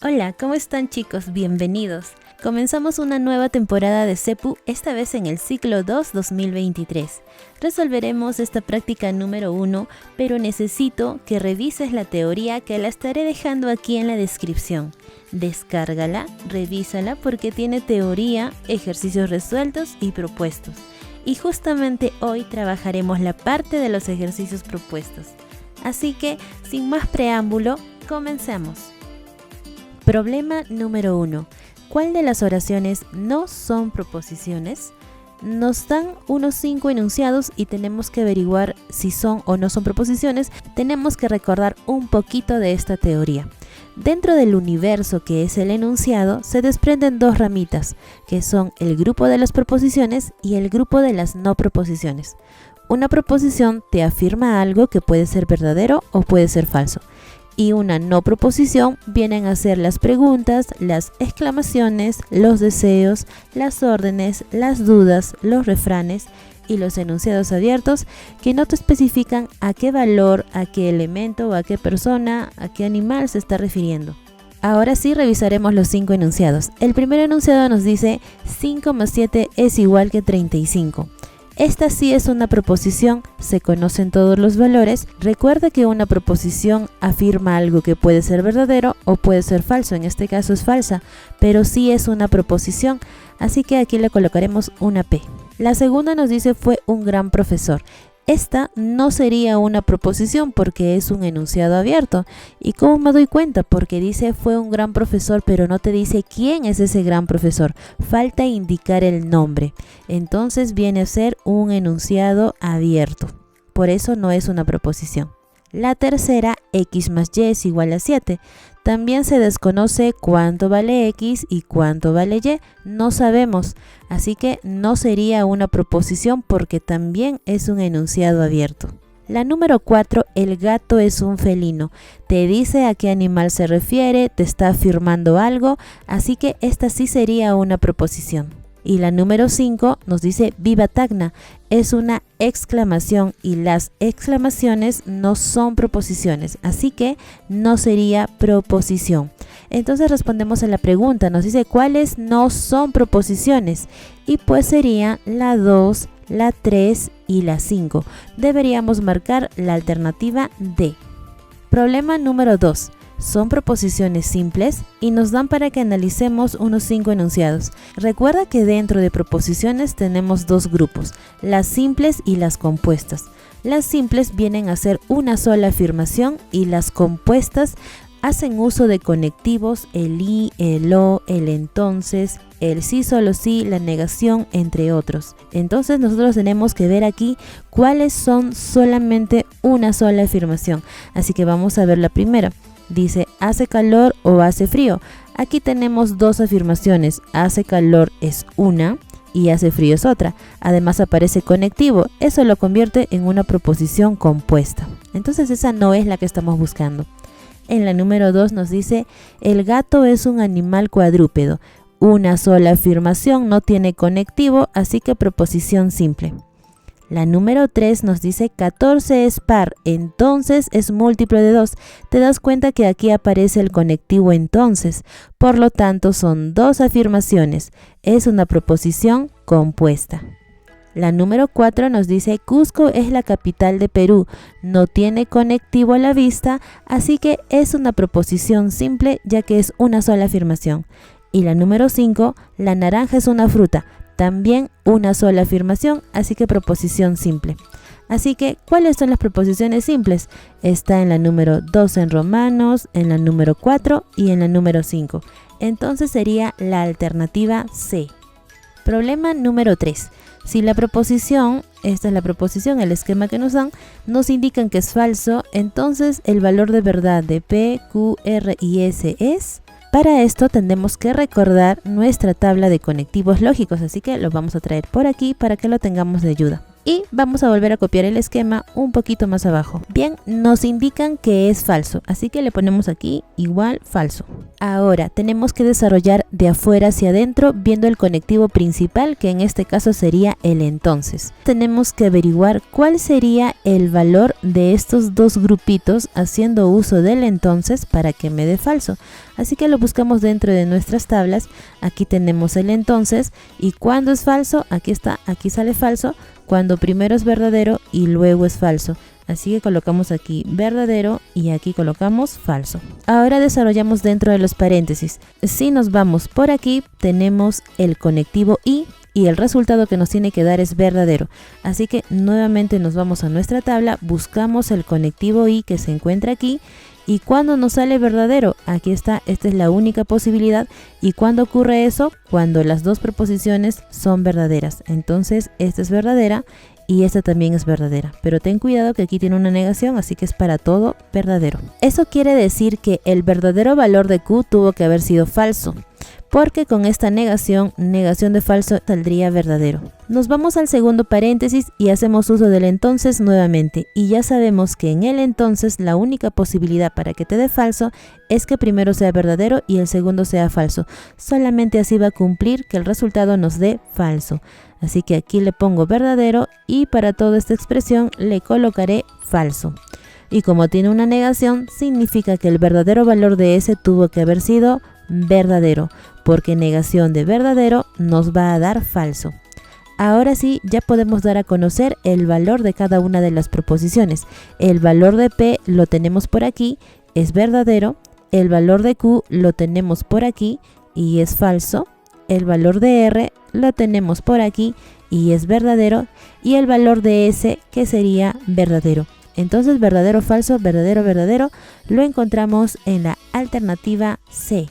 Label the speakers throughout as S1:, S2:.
S1: Hola, ¿cómo están chicos? Bienvenidos. Comenzamos una nueva temporada de CEPU, esta vez en el ciclo 2 2023. Resolveremos esta práctica número 1, pero necesito que revises la teoría que la estaré dejando aquí en la descripción. Descárgala, revísala porque tiene teoría, ejercicios resueltos y propuestos. Y justamente hoy trabajaremos la parte de los ejercicios propuestos. Así que, sin más preámbulo, comencemos. Problema número 1. ¿Cuál de las oraciones no son proposiciones? Nos dan unos 5 enunciados y tenemos que averiguar si son o no son proposiciones. Tenemos que recordar un poquito de esta teoría. Dentro del universo que es el enunciado se desprenden dos ramitas, que son el grupo de las proposiciones y el grupo de las no proposiciones. Una proposición te afirma algo que puede ser verdadero o puede ser falso. Y una no proposición vienen a ser las preguntas, las exclamaciones, los deseos, las órdenes, las dudas, los refranes y los enunciados abiertos que no te especifican a qué valor, a qué elemento o a qué persona, a qué animal se está refiriendo. Ahora sí revisaremos los 5 enunciados. El primer enunciado nos dice 5 más 7 es igual que 35. Esta sí es una proposición, se conocen todos los valores. Recuerda que una proposición afirma algo que puede ser verdadero o puede ser falso, en este caso es falsa, pero sí es una proposición, así que aquí le colocaremos una P. La segunda nos dice fue un gran profesor. Esta no sería una proposición porque es un enunciado abierto. ¿Y cómo me doy cuenta? Porque dice fue un gran profesor, pero no te dice quién es ese gran profesor. Falta indicar el nombre. Entonces viene a ser un enunciado abierto. Por eso no es una proposición. La tercera, x más y es igual a 7. También se desconoce cuánto vale x y cuánto vale y. No sabemos, así que no sería una proposición porque también es un enunciado abierto. La número 4, el gato es un felino. Te dice a qué animal se refiere, te está afirmando algo, así que esta sí sería una proposición. Y la número 5 nos dice viva Tacna, es una exclamación y las exclamaciones no son proposiciones, así que no sería proposición. Entonces respondemos a la pregunta, nos dice cuáles no son proposiciones y pues sería la 2, la 3 y la 5. Deberíamos marcar la alternativa D. Problema número 2. Son proposiciones simples y nos dan para que analicemos unos 5 enunciados. Recuerda que dentro de proposiciones tenemos dos grupos, las simples y las compuestas. Las simples vienen a ser una sola afirmación y las compuestas hacen uso de conectivos, el y, el o, el entonces, el sí, solo sí, la negación, entre otros. Entonces nosotros tenemos que ver aquí cuáles son solamente una sola afirmación. Así que vamos a ver la primera. Dice, ¿hace calor o hace frío? Aquí tenemos dos afirmaciones, hace calor es una y hace frío es otra. Además aparece conectivo, eso lo convierte en una proposición compuesta. Entonces esa no es la que estamos buscando. En la número 2 nos dice, el gato es un animal cuadrúpedo. Una sola afirmación, no tiene conectivo, así que proposición simple. La número 3 nos dice 14 es par, entonces es múltiplo de 2. Te das cuenta que aquí aparece el conectivo entonces. Por lo tanto, son dos afirmaciones. Es una proposición compuesta. La número 4 nos dice Cusco es la capital de Perú. No tiene conectivo a la vista, así que es una proposición simple ya que es una sola afirmación. Y la número 5, la naranja es una fruta. También una sola afirmación, así que proposición simple. Así que, ¿cuáles son las proposiciones simples? Está en la número 2 en Romanos, en la número 4 y en la número 5. Entonces sería la alternativa C. Problema número 3. Si la proposición, esta es la proposición, el esquema que nos dan, nos indican que es falso, entonces el valor de verdad de P, Q, R y S es... Para esto tendremos que recordar nuestra tabla de conectivos lógicos, así que lo vamos a traer por aquí para que lo tengamos de ayuda. Y vamos a volver a copiar el esquema un poquito más abajo. Bien, nos indican que es falso, así que le ponemos aquí igual falso. Ahora tenemos que desarrollar de afuera hacia adentro viendo el conectivo principal, que en este caso sería el entonces. Tenemos que averiguar cuál sería el valor de estos dos grupitos haciendo uso del entonces para que me dé falso. Así que lo buscamos dentro de nuestras tablas. Aquí tenemos el entonces y cuando es falso, aquí está, aquí sale falso, cuando primero es verdadero y luego es falso. Así que colocamos aquí verdadero y aquí colocamos falso. Ahora desarrollamos dentro de los paréntesis. Si nos vamos por aquí, tenemos el conectivo y el resultado que nos tiene que dar es verdadero. Así que nuevamente nos vamos a nuestra tabla, buscamos el conectivo y que se encuentra aquí. Y cuando nos sale verdadero, aquí está, esta es la única posibilidad. ¿Y cuándo ocurre eso? Cuando las dos preposiciones son verdaderas. Entonces esta es verdadera y esta también es verdadera. Pero ten cuidado que aquí tiene una negación, así que es para todo verdadero. Eso quiere decir que el verdadero valor de Q tuvo que haber sido falso, porque con esta negación de falso saldría verdadero. Nos vamos al segundo paréntesis y hacemos uso del entonces nuevamente. Y ya sabemos que en el entonces la única posibilidad para que te dé falso es que primero sea verdadero y el segundo sea falso. Solamente así va a cumplir que el resultado nos dé falso. Así que aquí le pongo verdadero y para toda esta expresión le colocaré falso. Y como tiene una negación, significa que el verdadero valor de ese tuvo que haber sido verdadero, porque negación de verdadero nos va a dar falso. Ahora sí, ya podemos dar a conocer el valor de cada una de las proposiciones. El valor de P lo tenemos por aquí, es verdadero. El valor de Q lo tenemos por aquí y es falso. El valor de R lo tenemos por aquí y es verdadero. Y el valor de S, que sería verdadero. Entonces verdadero, falso, verdadero, verdadero, lo encontramos en la alternativa C.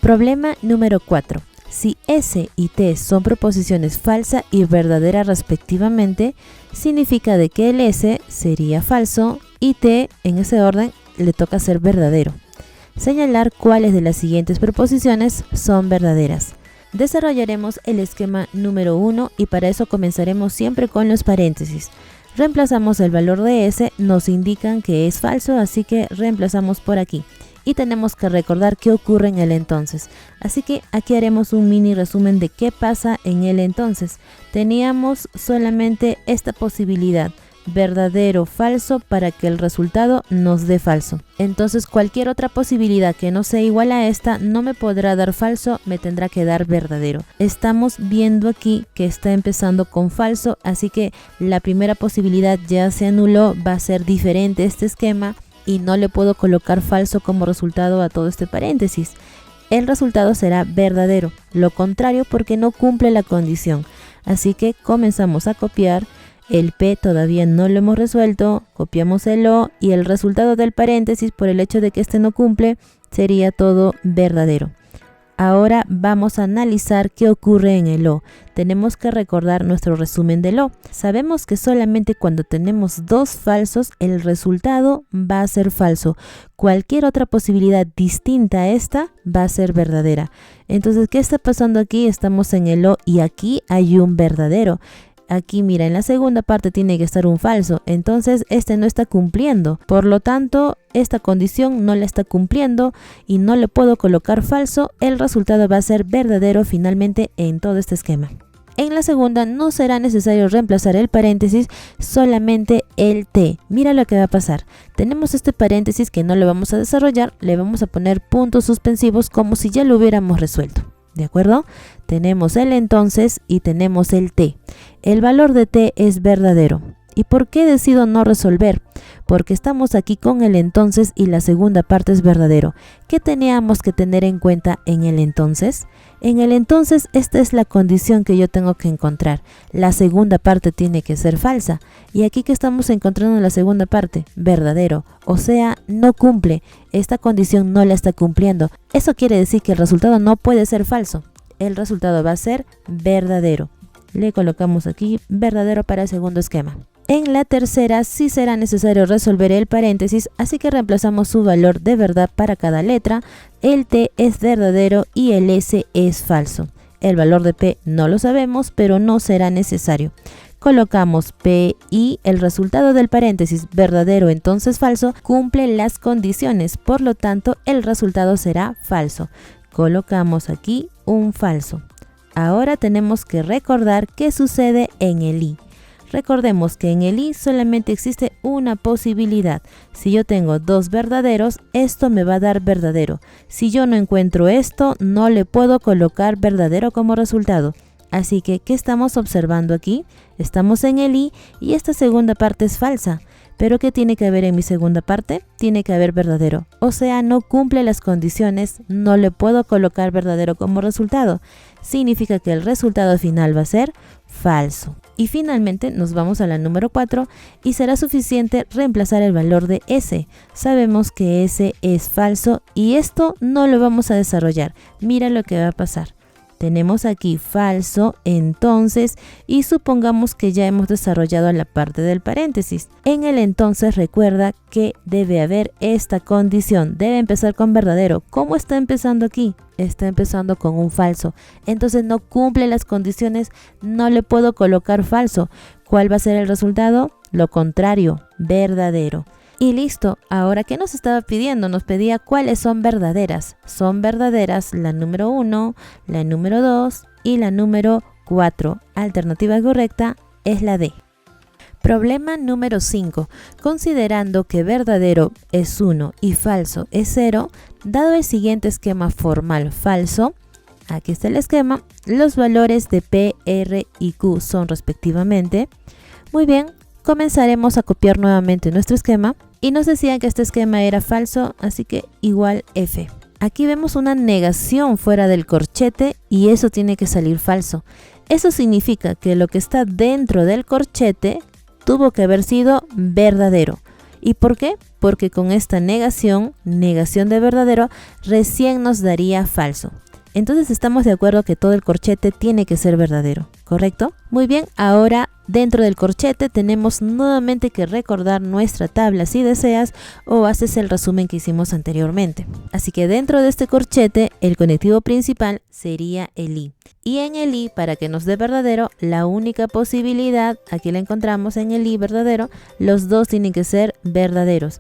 S1: Problema número 4. Si S y T son proposiciones falsa y verdadera respectivamente, significa de que el S sería falso y T, en ese orden, le toca ser verdadero. Señalar cuáles de las siguientes proposiciones son verdaderas. Desarrollaremos el esquema número 1 y para eso comenzaremos siempre con los paréntesis. Reemplazamos el valor de S, nos indican que es falso, así que reemplazamos por aquí. Y tenemos que recordar qué ocurre en el entonces. Así que aquí haremos un mini resumen de qué pasa en el entonces. Teníamos solamente esta posibilidad, verdadero, falso, para que el resultado nos dé falso. Entonces cualquier otra posibilidad que no sea igual a esta no me podrá dar falso, me tendrá que dar verdadero. Estamos viendo aquí que está empezando con falso, así que la primera posibilidad ya se anuló, va a ser diferente este esquema. Y no le puedo colocar falso como resultado a todo este paréntesis. El resultado será verdadero, lo contrario porque no cumple la condición. Así que comenzamos a copiar, el P todavía no lo hemos resuelto, copiamos el O y el resultado del paréntesis por el hecho de que este no cumple sería todo verdadero. Ahora vamos a analizar qué ocurre en el O. Tenemos que recordar nuestro resumen del O. Sabemos que solamente cuando tenemos dos falsos, el resultado va a ser falso. Cualquier otra posibilidad distinta a esta va a ser verdadera. Entonces, ¿qué está pasando aquí? Estamos en el O y aquí hay un verdadero. Aquí mira, en la segunda parte tiene que estar un falso, entonces este no está cumpliendo. Por lo tanto, esta condición no la está cumpliendo y no le puedo colocar falso. El resultado va a ser verdadero finalmente en todo este esquema. En la segunda no será necesario reemplazar el paréntesis, solamente el T. Mira lo que va a pasar. Tenemos este paréntesis que no lo vamos a desarrollar, le vamos a poner puntos suspensivos como si ya lo hubiéramos resuelto. ¿De acuerdo? Tenemos el entonces y tenemos el T. El valor de T es verdadero. ¿Y por qué decido no resolver? Porque estamos aquí con el entonces y la segunda parte es verdadero. ¿Qué teníamos que tener en cuenta en el entonces? En el entonces esta es la condición que yo tengo que encontrar. La segunda parte tiene que ser falsa. Y aquí que estamos encontrando en la segunda parte, verdadero. O sea, no cumple. Esta condición no la está cumpliendo. Eso quiere decir que el resultado no puede ser falso. El resultado va a ser verdadero. Le colocamos aquí verdadero para el segundo esquema. En la tercera sí será necesario resolver el paréntesis, así que reemplazamos su valor de verdad para cada letra. El T es verdadero y el S es falso. El valor de P no lo sabemos, pero no será necesario. colocamos P y el resultado del paréntesis verdadero entonces falso cumple las condiciones, por lo tanto el resultado será falso. Colocamos aquí un falso. Ahora tenemos que recordar qué sucede en el i. Recordemos que en el i solamente existe una posibilidad. Si yo tengo dos verdaderos, esto me va a dar verdadero. Si yo no encuentro esto, no le puedo colocar verdadero como resultado. Así que, ¿qué estamos observando aquí? Estamos en el i y esta segunda parte es falsa. ¿Pero qué tiene que haber en mi segunda parte? Tiene que haber verdadero. O sea, no cumple las condiciones, no le puedo colocar verdadero como resultado. Significa que el resultado final va a ser falso. Y finalmente nos vamos a la número 4 y será suficiente reemplazar el valor de S. Sabemos que S es falso y esto no lo vamos a desarrollar. Mira lo que va a pasar. Tenemos aquí falso, entonces, y supongamos que ya hemos desarrollado la parte del paréntesis. En el entonces recuerda que debe haber esta condición, debe empezar con verdadero. ¿Cómo está empezando aquí? Está empezando con un falso. Entonces no cumple las condiciones, no le puedo colocar falso. ¿Cuál va a ser el resultado? Lo contrario, verdadero. Y listo, ahora ¿qué nos estaba pidiendo? Nos pedía cuáles son verdaderas. Son verdaderas la número 1, la número 2 y la número 4. Alternativa correcta es la D. Problema número 5. Considerando que verdadero es 1 y falso es 0, dado el siguiente esquema formal falso, aquí está el esquema, los valores de P, R y Q son respectivamente. Muy bien, comenzaremos a copiar nuevamente nuestro esquema. Y nos decían que este esquema era falso, así que igual F. Aquí vemos una negación fuera del corchete y eso tiene que salir falso. Eso significa que lo que está dentro del corchete tuvo que haber sido verdadero. ¿Y por qué? Porque con esta negación de verdadero, recién nos daría falso. Entonces estamos de acuerdo que todo el corchete tiene que ser verdadero, ¿correcto? Muy bien, ahora dentro del corchete tenemos nuevamente que recordar nuestra tabla si deseas o haces el resumen que hicimos anteriormente. Así que dentro de este corchete el conectivo principal sería el i. Y en el i, para que nos dé verdadero, la única posibilidad, aquí la encontramos en el i verdadero, los dos tienen que ser verdaderos.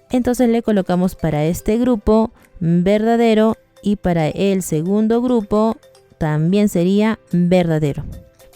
S1: Entonces le colocamos para este grupo verdadero y para el segundo grupo también sería verdadero.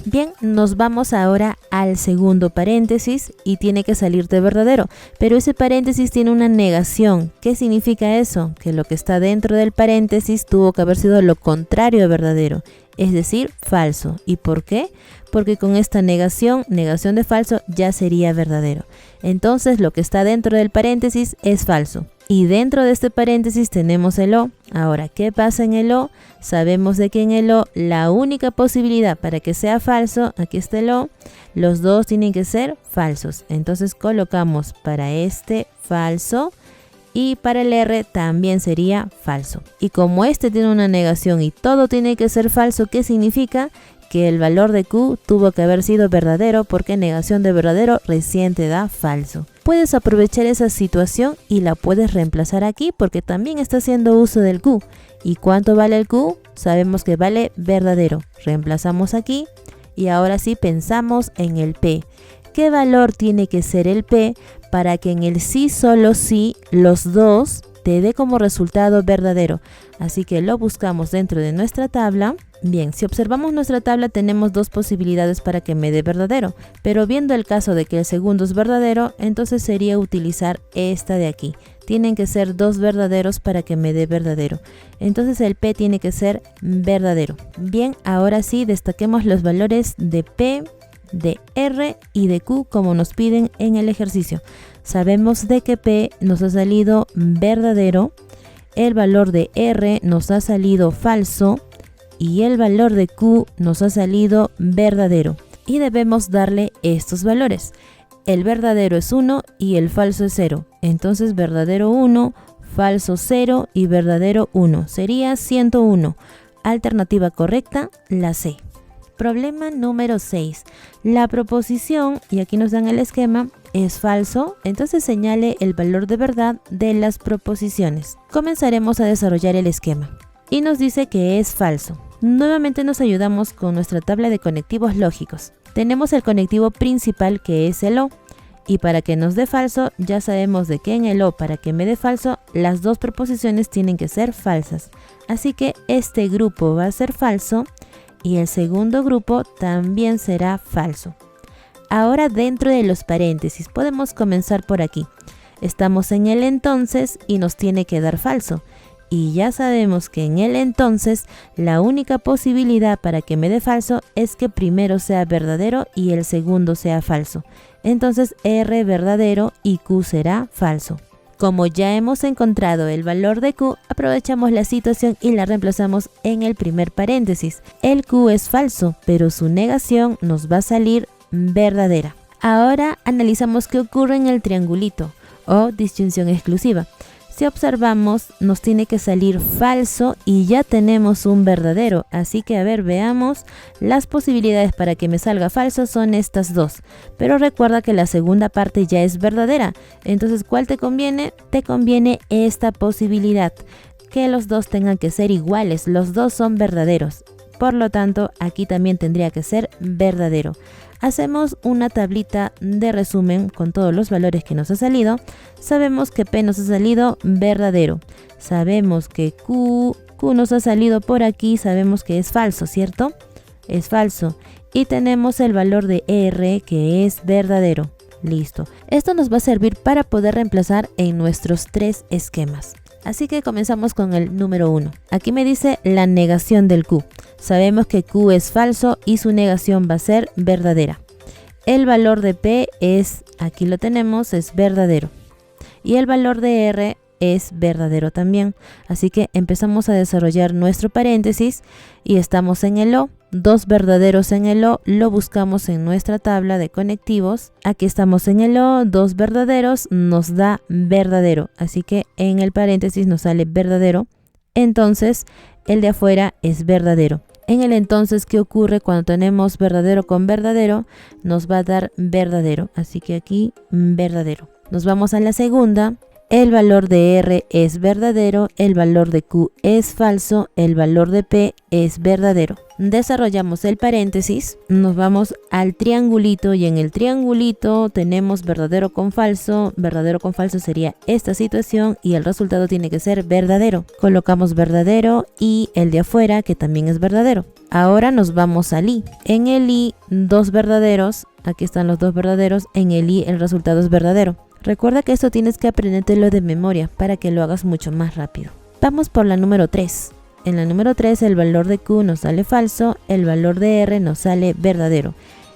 S1: Bien, nos vamos ahora al segundo paréntesis y tiene que salir de verdadero, pero ese paréntesis tiene una negación. ¿Qué significa eso? Que lo que está dentro del paréntesis tuvo que haber sido lo contrario de verdadero, es decir, falso. ¿Y por qué? Porque con esta negación de falso, ya sería verdadero. Entonces lo que está dentro del paréntesis es falso. Y dentro de este paréntesis tenemos el O. Ahora, ¿qué pasa en el O? Sabemos de que en el O la única posibilidad para que sea falso, aquí está el O, los dos tienen que ser falsos. Entonces colocamos para este falso y para el R también sería falso. Y como este tiene una negación y todo tiene que ser falso, ¿qué significa? Que el valor de Q tuvo que haber sido verdadero porque negación de verdadero recién te da falso. Puedes aprovechar esa situación y la puedes reemplazar aquí porque también está haciendo uso del Q. ¿Y cuánto vale el Q? Sabemos que vale verdadero. Reemplazamos aquí y ahora sí pensamos en el P. ¿Qué valor tiene que ser el P para que en el sí solo sí los dos te dé como resultado verdadero? Así que lo buscamos dentro de nuestra tabla. Bien, si observamos nuestra tabla tenemos dos posibilidades para que me dé verdadero, pero viendo el caso de que el segundo es verdadero, entonces sería utilizar esta de aquí. Tienen que ser dos verdaderos para que me dé verdadero. Entonces el P tiene que ser verdadero. Bien, ahora sí destaquemos los valores de P, de R y de Q como nos piden en el ejercicio. Sabemos de que P nos ha salido verdadero, el valor de R nos ha salido falso y el valor de Q nos ha salido verdadero. Y debemos darle estos valores. El verdadero es 1 y el falso es 0. Entonces verdadero 1, falso 0 y verdadero 1. Sería 101. Alternativa correcta, la C. Problema número 6. La proposición, y aquí nos dan el esquema, es falso, entonces señale el valor de verdad de las proposiciones. Comenzaremos a desarrollar el esquema. Y nos dice que es falso. Nuevamente nos ayudamos con nuestra tabla de conectivos lógicos. Tenemos el conectivo principal que es el O. Y para que nos dé falso, ya sabemos de que en el O, para que me dé falso, las dos proposiciones tienen que ser falsas. Así que este grupo va a ser falso y el segundo grupo también será falso. Ahora dentro de los paréntesis podemos comenzar por aquí. Estamos en el entonces y nos tiene que dar falso. Y ya sabemos que en el entonces la única posibilidad para que me dé falso es que primero sea verdadero y el segundo sea falso. Entonces R verdadero y Q será falso. Como ya hemos encontrado el valor de Q, aprovechamos la situación y la reemplazamos en el primer paréntesis. El Q es falso, pero su negación nos va a salir verdadera. Ahora analizamos qué ocurre en el triangulito o disyunción exclusiva. Si observamos, nos tiene que salir falso y ya tenemos un verdadero. Así que veamos, las posibilidades para que me salga falso son estas dos. Pero recuerda que la segunda parte ya es verdadera. Entonces, ¿cuál te conviene? Te conviene esta posibilidad, que los dos tengan que ser iguales. Los dos son verdaderos. Por lo tanto, aquí también tendría que ser verdadero. Hacemos una tablita de resumen con todos los valores que nos ha salido. Sabemos que P nos ha salido verdadero. Sabemos que Q nos ha salido por aquí. Sabemos que es falso, ¿cierto? Es falso. Y tenemos el valor de R que es verdadero. Listo. Esto nos va a servir para poder reemplazar en nuestros tres esquemas. Así que comenzamos con el número 1. Aquí me dice la negación del Q. Sabemos que Q es falso y su negación va a ser verdadera. El valor de P es, aquí lo tenemos, es verdadero. Y el valor de R es verdadero también. Así que empezamos a desarrollar nuestro paréntesis y estamos en el O. Dos verdaderos en el O, lo buscamos en nuestra tabla de conectivos. Aquí estamos en el O, dos verdaderos nos da verdadero. Así que en el paréntesis nos sale verdadero. Entonces el de afuera es verdadero. En el entonces, ¿qué ocurre cuando tenemos verdadero con verdadero? Nos va a dar verdadero. Así que aquí verdadero. Nos vamos a la segunda. El valor de R es verdadero, el valor de Q es falso, el valor de P es verdadero. Desarrollamos el paréntesis, nos vamos al triangulito y en el triangulito tenemos verdadero con falso sería esta situación y el resultado tiene que ser verdadero. Colocamos verdadero y el de afuera que también es verdadero. Ahora nos vamos al I. En el I, dos verdaderos, aquí están los dos verdaderos, en el I el resultado es verdadero. Recuerda que esto tienes que aprendértelo de memoria para que lo hagas mucho más rápido. Vamos por la número 3. En la número 3 el valor de Q nos sale falso, el valor de R nos sale verdadero.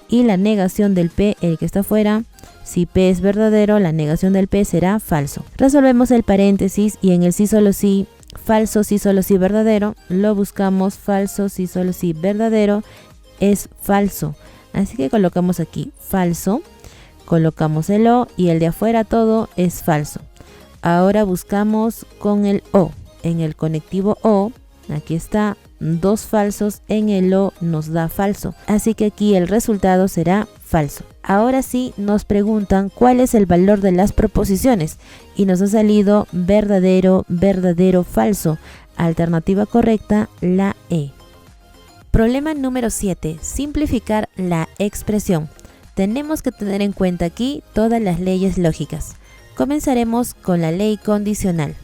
S1: Y la negación del P, el que está afuera, si P es verdadero, la negación del P será falso. Resolvemos el paréntesis y en el sí solo sí, falso sí solo sí verdadero, lo buscamos falso sí solo sí verdadero, es falso. Así que colocamos aquí falso. Colocamos el O y el de afuera todo es falso. Ahora buscamos con el O. En el conectivo O, aquí está, dos falsos, en el O nos da falso. Así que aquí el resultado será falso. Ahora sí nos preguntan cuál es el valor de las proposiciones. Y nos ha salido verdadero, verdadero, falso. Alternativa correcta, la E. Problema número 7. Simplificar la expresión. Tenemos que tener en cuenta aquí todas las leyes lógicas. Comenzaremos con la ley condicional.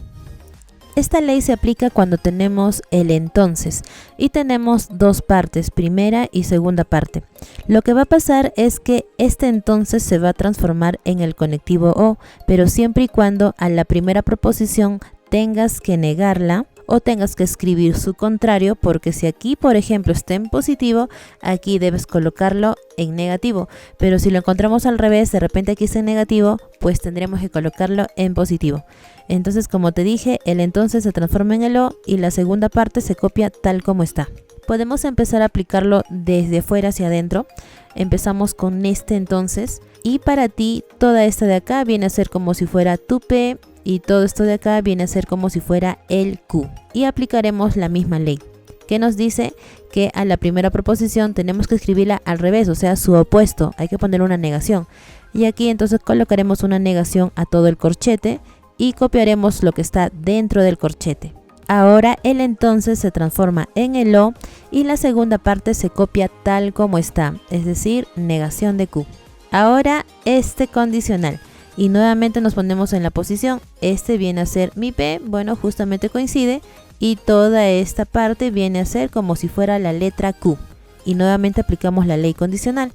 S1: Esta ley se aplica cuando tenemos el entonces y tenemos dos partes, primera y segunda parte. Lo que va a pasar es que este entonces se va a transformar en el conectivo O, pero siempre y cuando a la primera proposición tengas que negarla o tengas que escribir su contrario, porque si aquí por ejemplo está en positivo, aquí debes colocarlo en negativo, pero si lo encontramos al revés, de repente aquí está en negativo, pues tendremos que colocarlo en positivo. Entonces, como te dije, el entonces se transforma en el O y la segunda parte se copia tal como está. Podemos empezar a aplicarlo desde afuera hacia adentro. Empezamos con este entonces y para ti toda esta de acá viene a ser como si fuera tu P y todo esto de acá viene a ser como si fuera el Q. Y aplicaremos la misma ley, que nos dice que a la primera proposición tenemos que escribirla al revés, o sea, su opuesto. Hay que poner una negación. Y aquí entonces colocaremos una negación a todo el corchete y copiaremos lo que está dentro del corchete. Ahora el entonces se transforma en el O y la segunda parte se copia tal como está, es decir, negación de Q. Ahora este condicional y nuevamente nos ponemos en la posición, este viene a ser mi P, bueno, justamente coincide, y toda esta parte viene a ser como si fuera la letra Q. Y nuevamente aplicamos la ley condicional,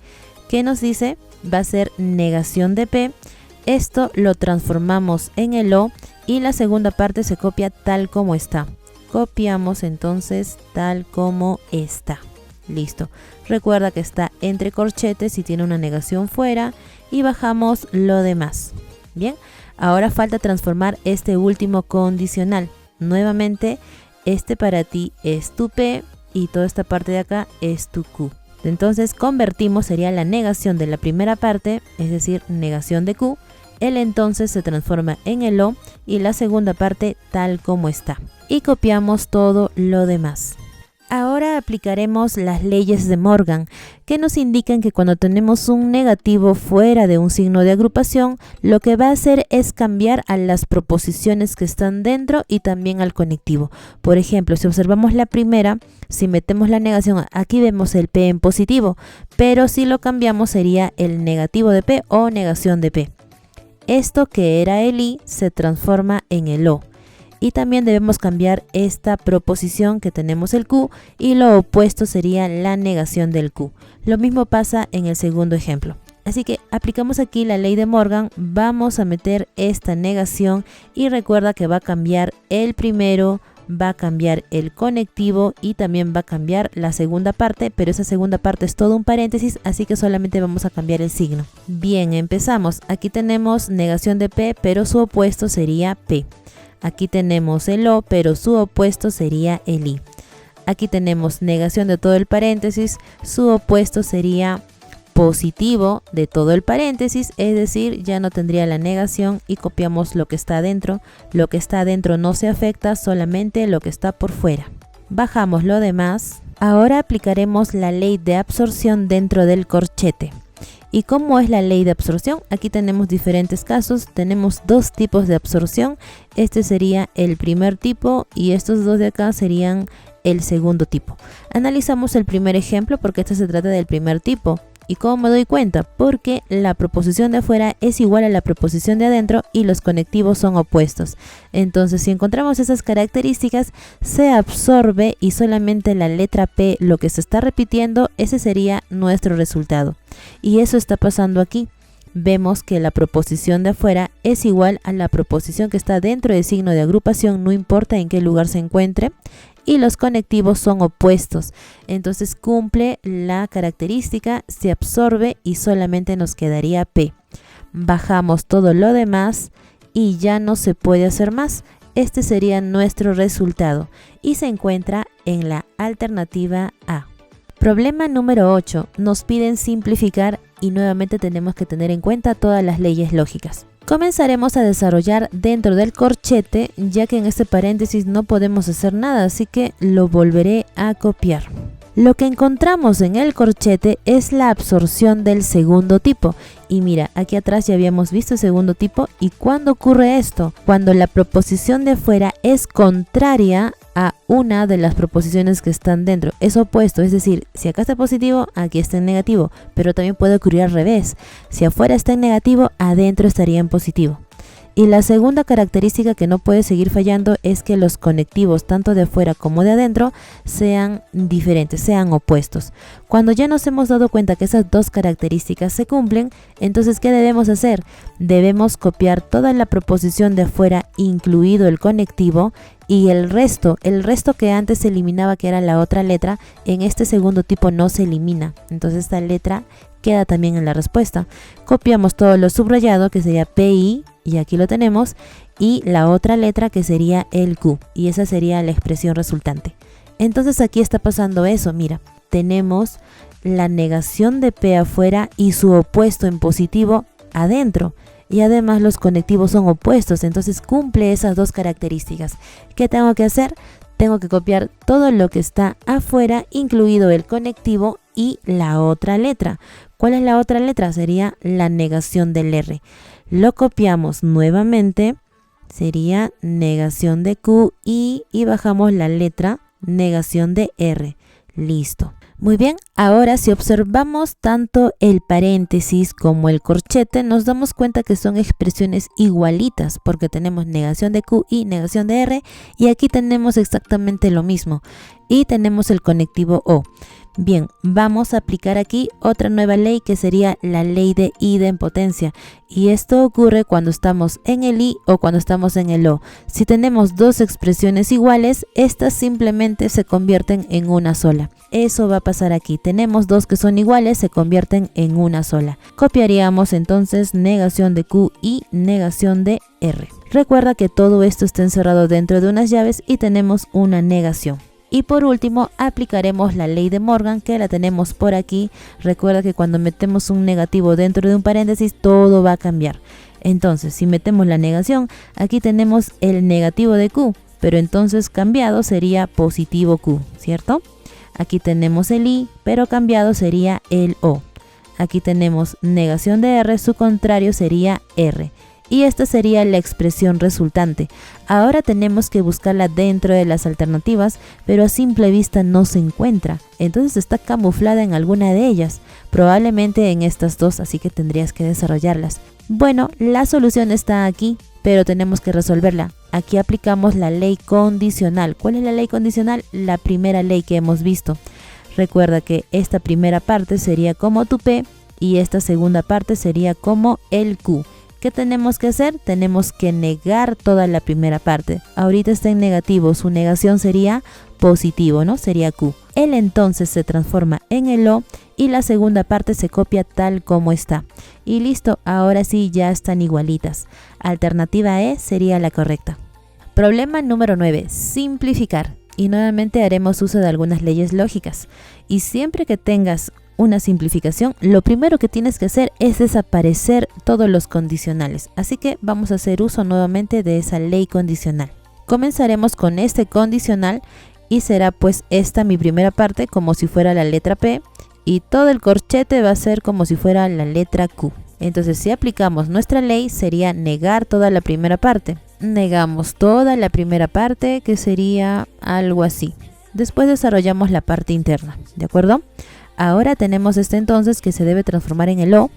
S1: que nos dice va a ser negación de P, esto lo transformamos en el O y la segunda parte se copia tal como está. Copiamos entonces tal como está. Listo. Recuerda que está entre corchetes y tiene una negación fuera y bajamos lo demás. Bien, ahora falta transformar este último condicional. Nuevamente, este para ti es tu P y toda esta parte de acá es tu Q. Entonces convertimos, sería la negación de la primera parte, es decir, negación de Q. El entonces se transforma en el O y la segunda parte tal como está. Y copiamos todo lo demás. Ahora aplicaremos las leyes de Morgan, que nos indican que cuando tenemos un negativo fuera de un signo de agrupación, lo que va a hacer es cambiar a las proposiciones que están dentro y también al conectivo. Por ejemplo, si observamos la primera, si metemos la negación, aquí vemos el P en positivo, pero si lo cambiamos sería el negativo de P o negación de P. Esto que era el I se transforma en el O. Y también debemos cambiar esta proposición que tenemos el Q y lo opuesto sería la negación del Q. Lo mismo pasa en el segundo ejemplo. Así que aplicamos aquí la ley de Morgan, vamos a meter esta negación y recuerda que va a cambiar el primero, va a cambiar el conectivo y también va a cambiar la segunda parte, pero esa segunda parte es todo un paréntesis, así que solamente vamos a cambiar el signo. Bien, empezamos. Aquí tenemos negación de P, pero su opuesto sería P. Aquí tenemos el O, pero su opuesto sería el I. Aquí tenemos negación de todo el paréntesis, su opuesto sería positivo de todo el paréntesis, es decir, ya no tendría la negación y copiamos lo que está adentro. Lo que está adentro no se afecta, solamente lo que está por fuera. Bajamos lo demás. Ahora aplicaremos la ley de absorción dentro del corchete. ¿Y cómo es la ley de absorción? Aquí tenemos diferentes casos, tenemos dos tipos de absorción. Este sería el primer tipo y estos dos de acá serían el segundo tipo. Analizamos el primer ejemplo porque este se trata del primer tipo. ¿Y cómo me doy cuenta? Porque la proposición de afuera es igual a la proposición de adentro y los conectivos son opuestos. Entonces, si encontramos esas características, se absorbe y solamente la letra P, lo que se está repitiendo, ese sería nuestro resultado. Y eso está pasando aquí. Vemos que la proposición de afuera es igual a la proposición que está dentro del signo de agrupación, no importa en qué lugar se encuentre. Y los conectivos son opuestos, entonces cumple la característica, se absorbe y solamente nos quedaría P. Bajamos todo lo demás y ya no se puede hacer más. Este sería nuestro resultado y se encuentra en la alternativa A. Problema número 8. Nos piden simplificar y nuevamente tenemos que tener en cuenta todas las leyes lógicas. Comenzaremos a desarrollar dentro del corchete, ya que en este paréntesis no podemos hacer nada, así que lo volveré a copiar. Lo que encontramos en el corchete es la absorción del segundo tipo. Y mira, aquí atrás ya habíamos visto el segundo tipo. ¿Y cuándo ocurre esto? Cuando la proposición de afuera es contraria a una de las proposiciones que están dentro. Es opuesto, es decir, si acá está positivo, aquí está en negativo. Pero también puede ocurrir al revés. Si afuera está en negativo, adentro estaría en positivo. Y la segunda característica que no puede seguir fallando es que los conectivos tanto de afuera como de adentro sean diferentes, sean opuestos. Cuando ya nos hemos dado cuenta que esas dos características se cumplen, entonces ¿qué debemos hacer? Debemos copiar toda la proposición de afuera, incluido el conectivo, y el resto que antes se eliminaba, que era la otra letra, en este segundo tipo no se elimina. Entonces esta letra queda también en la respuesta. Copiamos todo lo subrayado, que sería PI, y aquí lo tenemos, y la otra letra que sería el Q, y esa sería la expresión resultante. Entonces aquí está pasando eso, mira, tenemos la negación de P afuera y su opuesto en positivo adentro, y además los conectivos son opuestos, entonces cumple esas dos características. ¿Qué tengo que hacer? Tengo que copiar todo lo que está afuera, incluido el conectivo y la otra letra. ¿Cuál es la otra letra? Sería la negación del R. Lo copiamos nuevamente, sería negación de Q y bajamos la letra negación de R. Listo. Muy bien, ahora si observamos tanto el paréntesis como el corchete, nos damos cuenta que son expresiones igualitas porque tenemos negación de Q y negación de R, y aquí tenemos exactamente lo mismo y tenemos el conectivo O. Bien, vamos a aplicar aquí otra nueva ley que sería la ley de idempotencia, y esto ocurre cuando estamos en el I o cuando estamos en el O. Si tenemos dos expresiones iguales, estas simplemente se convierten en una sola. Eso va a pasar aquí, tenemos dos que son iguales, se convierten en una sola. Copiaríamos entonces negación de Q y negación de R. Recuerda que todo esto está encerrado dentro de unas llaves y tenemos una negación. Y por último aplicaremos la ley de Morgan, que la tenemos por aquí. Recuerda que cuando metemos un negativo dentro de un paréntesis todo va a cambiar. Entonces si metemos la negación, aquí tenemos el negativo de Q, pero entonces cambiado sería positivo Q, ¿cierto? Aquí tenemos el I, pero cambiado sería el O. Aquí tenemos negación de R, su contrario sería R. Y esta sería la expresión resultante. Ahora tenemos que buscarla dentro de las alternativas, pero a simple vista no se encuentra. Entonces está camuflada en alguna de ellas, probablemente en estas dos, así que tendrías que desarrollarlas. Bueno, la solución está aquí, pero tenemos que resolverla. Aquí aplicamos la ley condicional. ¿Cuál es la ley condicional? La primera ley que hemos visto. Recuerda que esta primera parte sería como tu P y esta segunda parte sería como el Q. ¿Qué tenemos que hacer? Tenemos que negar toda la primera parte. Ahorita está en negativo, su negación sería positivo, ¿no? Sería Q. El entonces se transforma en el O y la segunda parte se copia tal como está. Y listo, ahora sí ya están igualitas. Alternativa E sería la correcta. Problema número 9. Simplificar. Y nuevamente haremos uso de algunas leyes lógicas. Y siempre que tengas una simplificación, lo primero que tienes que hacer es desaparecer todos los condicionales. Así que vamos a hacer uso nuevamente de esa ley condicional. Comenzaremos con este condicional y será pues esta mi primera parte como si fuera la letra P y todo el corchete va a ser como si fuera la letra Q. Entonces si aplicamos nuestra ley sería negar toda la primera parte. Negamos toda la primera parte, que sería algo así. Después desarrollamos la parte interna, ¿de acuerdo? Ahora tenemos este entonces que se debe transformar en el O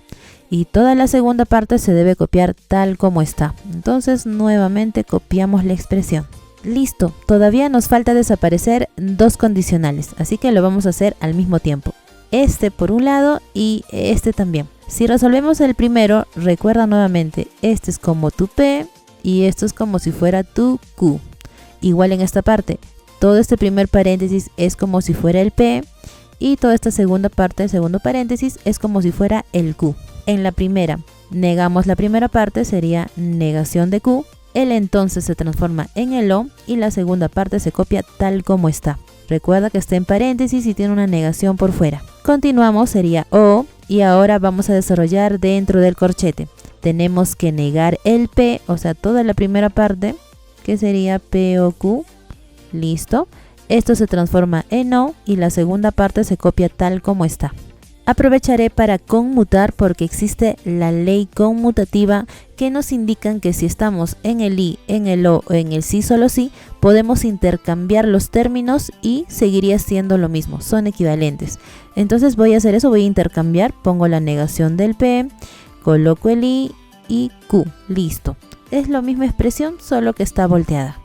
S1: y toda la segunda parte se debe copiar tal como está. Entonces nuevamente copiamos la expresión. Listo, todavía nos falta desaparecer dos condicionales, así que lo vamos a hacer al mismo tiempo. Este por un lado y este también. Si resolvemos el primero, recuerda nuevamente, este es como tu P y esto es como si fuera tu Q. Igual en esta parte, todo este primer paréntesis es como si fuera el P y toda esta segunda parte, el segundo paréntesis, es como si fuera el Q. En la primera, negamos la primera parte, sería negación de Q. El entonces se transforma en el O y la segunda parte se copia tal como está. Recuerda que está en paréntesis y tiene una negación por fuera. Continuamos, sería O y ahora vamos a desarrollar dentro del corchete. Tenemos que negar el P, o sea, toda la primera parte, que sería P o Q. Listo. Esto se transforma en O y la segunda parte se copia tal como está. Aprovecharé para conmutar porque existe la ley conmutativa que nos indican que si estamos en el I, en el O o en el sí solo sí, podemos intercambiar los términos y seguiría siendo lo mismo, son equivalentes. Entonces voy a hacer eso, voy a intercambiar, pongo la negación del P, coloco el I y Q, listo. Es la misma expresión, solo que está volteada.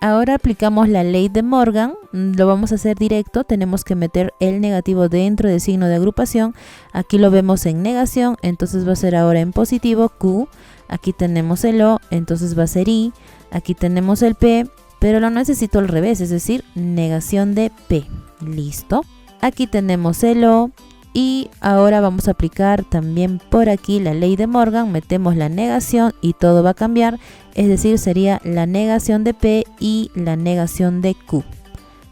S1: Ahora aplicamos la ley de Morgan, lo vamos a hacer directo, tenemos que meter el negativo dentro del signo de agrupación, aquí lo vemos en negación, entonces va a ser ahora en positivo Q, aquí tenemos el O, entonces va a ser I, aquí tenemos el P, pero lo necesito al revés, es decir, negación de P, listo. Aquí tenemos el O y ahora vamos a aplicar también por aquí la ley de Morgan, metemos la negación y todo va a cambiar. Es decir, sería la negación de P y la negación de Q.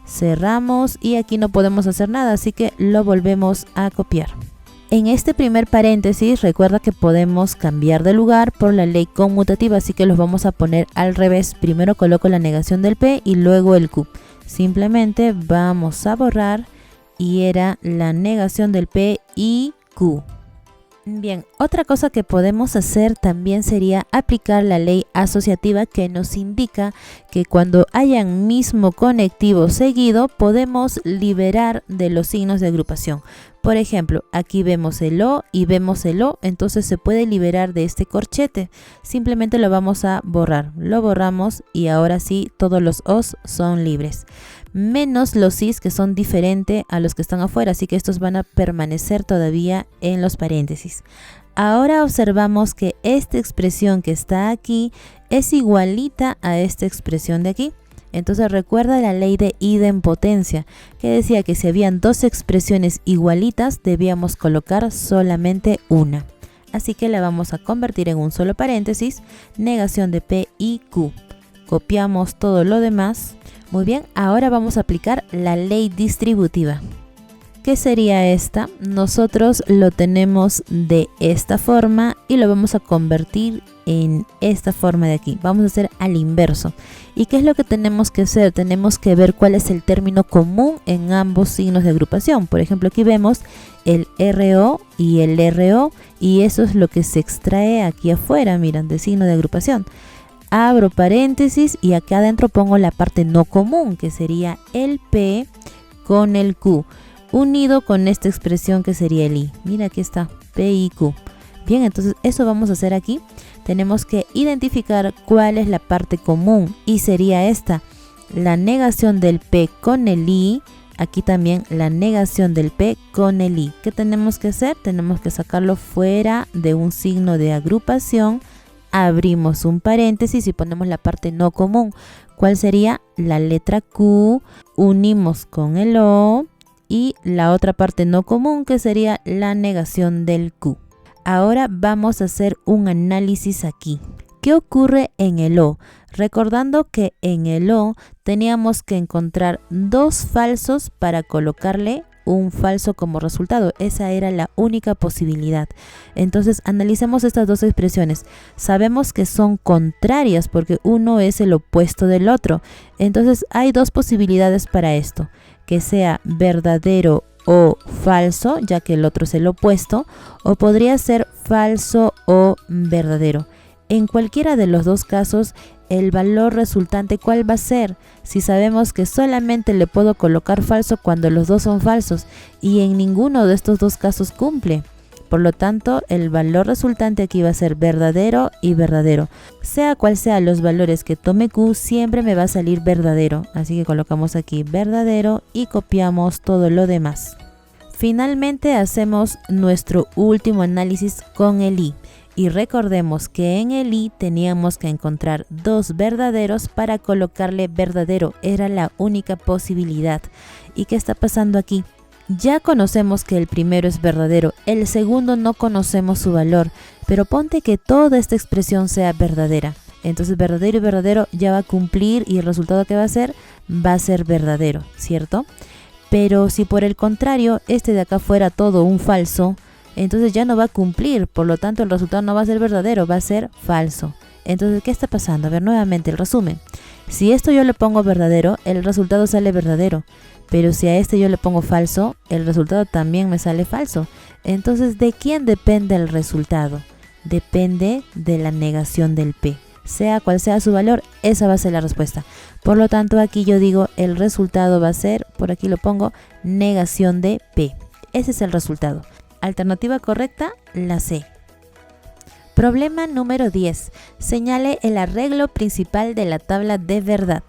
S1: Cerramos y aquí no podemos hacer nada, así que lo volvemos a copiar. En este primer paréntesis, recuerda que podemos cambiar de lugar por la ley conmutativa, así que los vamos a poner al revés. Primero coloco la negación del P y luego el Q. Simplemente vamos a borrar y era la negación del P y Q. Bien, otra cosa que podemos hacer también sería aplicar la ley asociativa, que nos indica que cuando hayan mismo conectivo seguido podemos liberar de los signos de agrupación. Por ejemplo, aquí vemos el O y vemos el O, entonces se puede liberar de este corchete. Simplemente lo vamos a borrar, lo borramos y ahora sí todos los O's son libres. Menos los I's, que son diferentes a los que están afuera, así que estos van a permanecer todavía en los paréntesis. Ahora observamos que esta expresión que está aquí es igualita a esta expresión de aquí. Entonces recuerda la ley de idempotencia, que decía que si habían dos expresiones igualitas debíamos colocar solamente una. Así que la vamos a convertir en un solo paréntesis, negación de P y Q. Copiamos todo lo demás. Muy bien, ahora vamos a aplicar la ley distributiva. ¿Qué sería esta? Nosotros lo tenemos de esta forma y lo vamos a convertir en esta forma de aquí. Vamos a hacer al inverso. ¿Y qué es lo que tenemos que hacer? Tenemos que ver cuál es el término común en ambos signos de agrupación. Por ejemplo, aquí vemos el RO y el RO, y eso es lo que se extrae aquí afuera, miren, de signo de agrupación. Abro paréntesis y acá adentro pongo la parte no común, que sería el P con el Q, unido con esta expresión que sería el I. Mira, aquí está, P y Q. Bien, entonces eso vamos a hacer aquí. Tenemos que identificar cuál es la parte común y sería esta, la negación del P con el I. Aquí también la negación del P con el I. ¿Qué tenemos que hacer? Tenemos que sacarlo fuera de un signo de agrupación. Abrimos un paréntesis y ponemos la parte no común. ¿Cuál sería? La letra Q, unimos con el O y la otra parte no común, que sería la negación del Q. Ahora vamos a hacer un análisis aquí. ¿Qué ocurre en el O? Recordando que en el O teníamos que encontrar dos falsos para colocarle un falso como resultado. Esa era la única posibilidad. Entonces analicemos estas dos expresiones. Sabemos que son contrarias porque uno es el opuesto del otro. Entonces hay dos posibilidades para esto: que sea verdadero o falso, ya que el otro es el opuesto, o podría ser falso o verdadero. En cualquiera de los dos casos, el valor resultante, ¿cuál va a ser? Si sabemos que solamente le puedo colocar falso cuando los dos son falsos y en ninguno de estos dos casos cumple. Por lo tanto, el valor resultante aquí va a ser verdadero y verdadero. Sea cual sea los valores que tome Q, siempre me va a salir verdadero. Así que colocamos aquí verdadero y copiamos todo lo demás. Finalmente hacemos nuestro último análisis con el I. Y recordemos que en el I teníamos que encontrar dos verdaderos para colocarle verdadero. Era la única posibilidad. ¿Y qué está pasando aquí? Ya conocemos que el primero es verdadero, el segundo no conocemos su valor, pero ponte que toda esta expresión sea verdadera. Entonces verdadero y verdadero ya va a cumplir y el resultado que va a ser verdadero, ¿cierto? Pero si por el contrario este de acá fuera todo un falso, entonces ya no va a cumplir, por lo tanto el resultado no va a ser verdadero, va a ser falso. Entonces, ¿qué está pasando? A ver, nuevamente el resumen. Si esto yo le pongo verdadero, el resultado sale verdadero. Pero si a este yo le pongo falso, el resultado también me sale falso. Entonces, ¿de quién depende el resultado? Depende de la negación del P. Sea cual sea su valor, esa va a ser la respuesta. Por lo tanto, aquí yo digo el resultado va a ser, por aquí lo pongo, negación de P. Ese es el resultado. Alternativa correcta, la C. Problema número 10. Señale el arreglo principal de la tabla de verdad.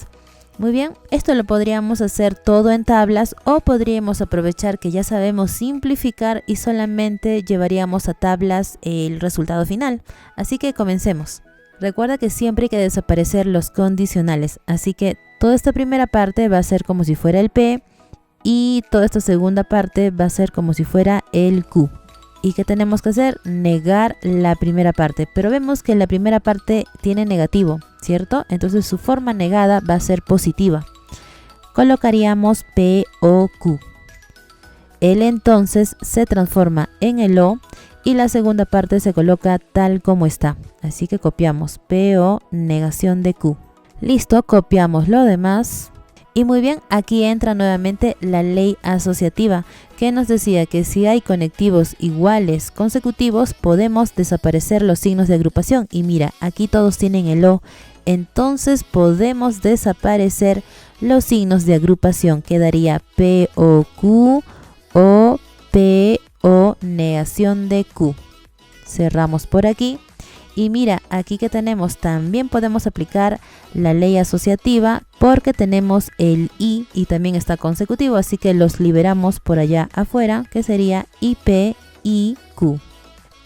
S1: Muy bien, esto lo podríamos hacer todo en tablas o podríamos aprovechar que ya sabemos simplificar y solamente llevaríamos a tablas el resultado final. Así que comencemos. Recuerda que siempre hay que desaparecer los condicionales, así que toda esta primera parte va a ser como si fuera el P y toda esta segunda parte va a ser como si fuera el Q. ¿Y qué tenemos que hacer? Negar la primera parte, pero vemos que la primera parte tiene negativo, ¿cierto? Entonces su forma negada va a ser positiva. Colocaríamos P o Q. El entonces se transforma en el O y la segunda parte se coloca tal como está. Así que copiamos P o negación de Q. Listo, copiamos lo demás. Y muy bien, aquí entra nuevamente la ley asociativa, que nos decía que si hay conectivos iguales consecutivos, podemos desaparecer los signos de agrupación. Y mira, aquí todos tienen el O, entonces podemos desaparecer los signos de agrupación. Quedaría P o Q o P o negación de Q. Cerramos por aquí. Y mira, aquí que tenemos, también podemos aplicar la ley asociativa porque tenemos el I y también está consecutivo, así que los liberamos por allá afuera, que sería IP, I, Q.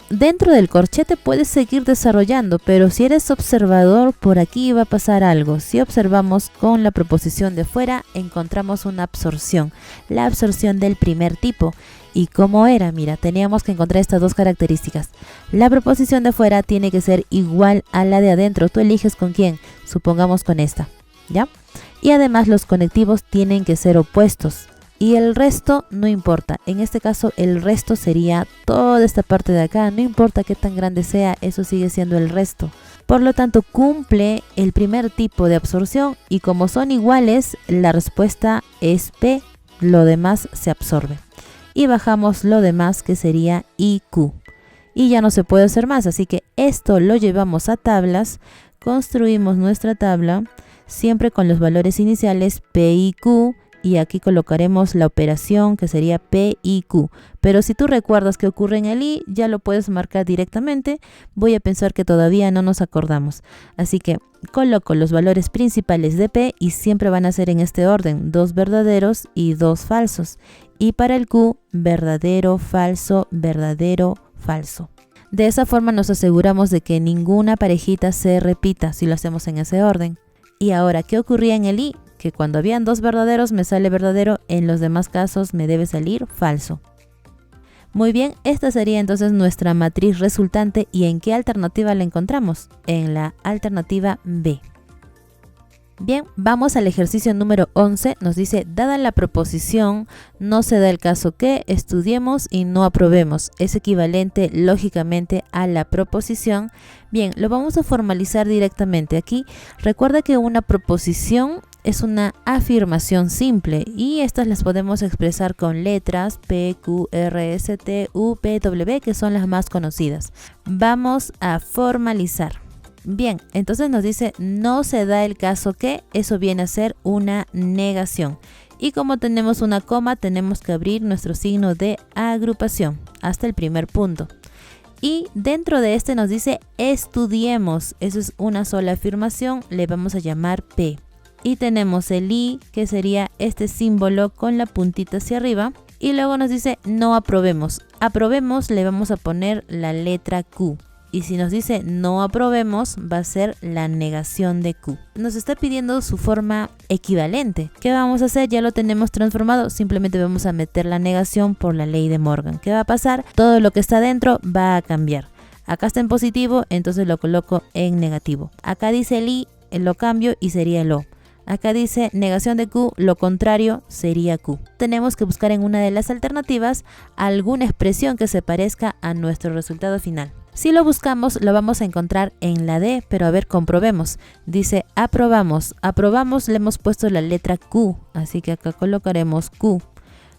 S1: Dentro del corchete puedes seguir desarrollando, pero si eres observador, por aquí va a pasar algo. Si observamos con la proposición de fuera, encontramos una absorción, la absorción del primer tipo. ¿Y cómo era? Mira, teníamos que encontrar estas dos características. La proposición de fuera tiene que ser igual a la de adentro. Tú eliges con quién, supongamos con esta, ¿ya? Y además los conectivos tienen que ser opuestos. Y el resto no importa. En este caso el resto sería toda esta parte de acá. No importa qué tan grande sea, eso sigue siendo el resto. Por lo tanto, cumple el primer tipo de absorción y como son iguales, la respuesta es P. Lo demás se absorbe. Y bajamos lo demás, que sería IQ. Y ya no se puede hacer más, así que esto lo llevamos a tablas. Construimos nuestra tabla siempre con los valores iniciales P y Q. Y aquí colocaremos la operación, que sería P y Q. Pero si tú recuerdas que ocurre en el I, ya lo puedes marcar directamente. Voy a pensar que todavía no nos acordamos. Así que coloco los valores principales de P y siempre van a ser en este orden. 2 verdaderos y 2 falsos. Y para el Q, verdadero, falso, verdadero, falso. De esa forma nos aseguramos de que ninguna parejita se repita si lo hacemos en ese orden. Y ahora, ¿qué ocurría en el I? Que cuando habían 2 verdaderos me sale verdadero, en los demás casos me debe salir falso. Muy bien, esta sería entonces nuestra matriz resultante. ¿Y en qué alternativa la encontramos? En la alternativa B. Bien, vamos al ejercicio número 11. Nos dice, dada la proposición, no se da el caso que estudiemos y no aprobemos. Es equivalente lógicamente a la proposición. Bien, lo vamos a formalizar directamente aquí. Recuerda que una proposición es una afirmación simple y estas las podemos expresar con letras P, Q, R, S, T, U, P, W, que son las más conocidas. Vamos a formalizar. Bien, entonces nos dice, no se da el caso que, eso viene a ser una negación. Y como tenemos una coma, tenemos que abrir nuestro signo de agrupación hasta el primer punto. Y dentro de este nos dice, estudiemos. Eso es una sola afirmación, le vamos a llamar P. Y tenemos el I, que sería este símbolo con la puntita hacia arriba. Y luego nos dice, no aprobemos. Aprobemos, le vamos a poner la letra Q. Y si nos dice no aprobemos, va a ser la negación de Q. Nos está pidiendo su forma equivalente. ¿Qué vamos a hacer? Ya lo tenemos transformado. Simplemente vamos a meter la negación por la ley de Morgan. ¿Qué va a pasar? Todo lo que está dentro va a cambiar. Acá está en positivo, entonces lo coloco en negativo. Acá dice el I, lo cambio y sería el O. Acá dice negación de Q, lo contrario sería Q. Tenemos que buscar en una de las alternativas alguna expresión que se parezca a nuestro resultado final. Si lo buscamos, lo vamos a encontrar en la D, pero a ver, comprobemos. Dice aprobamos. Aprobamos, le hemos puesto la letra Q, así que acá colocaremos Q.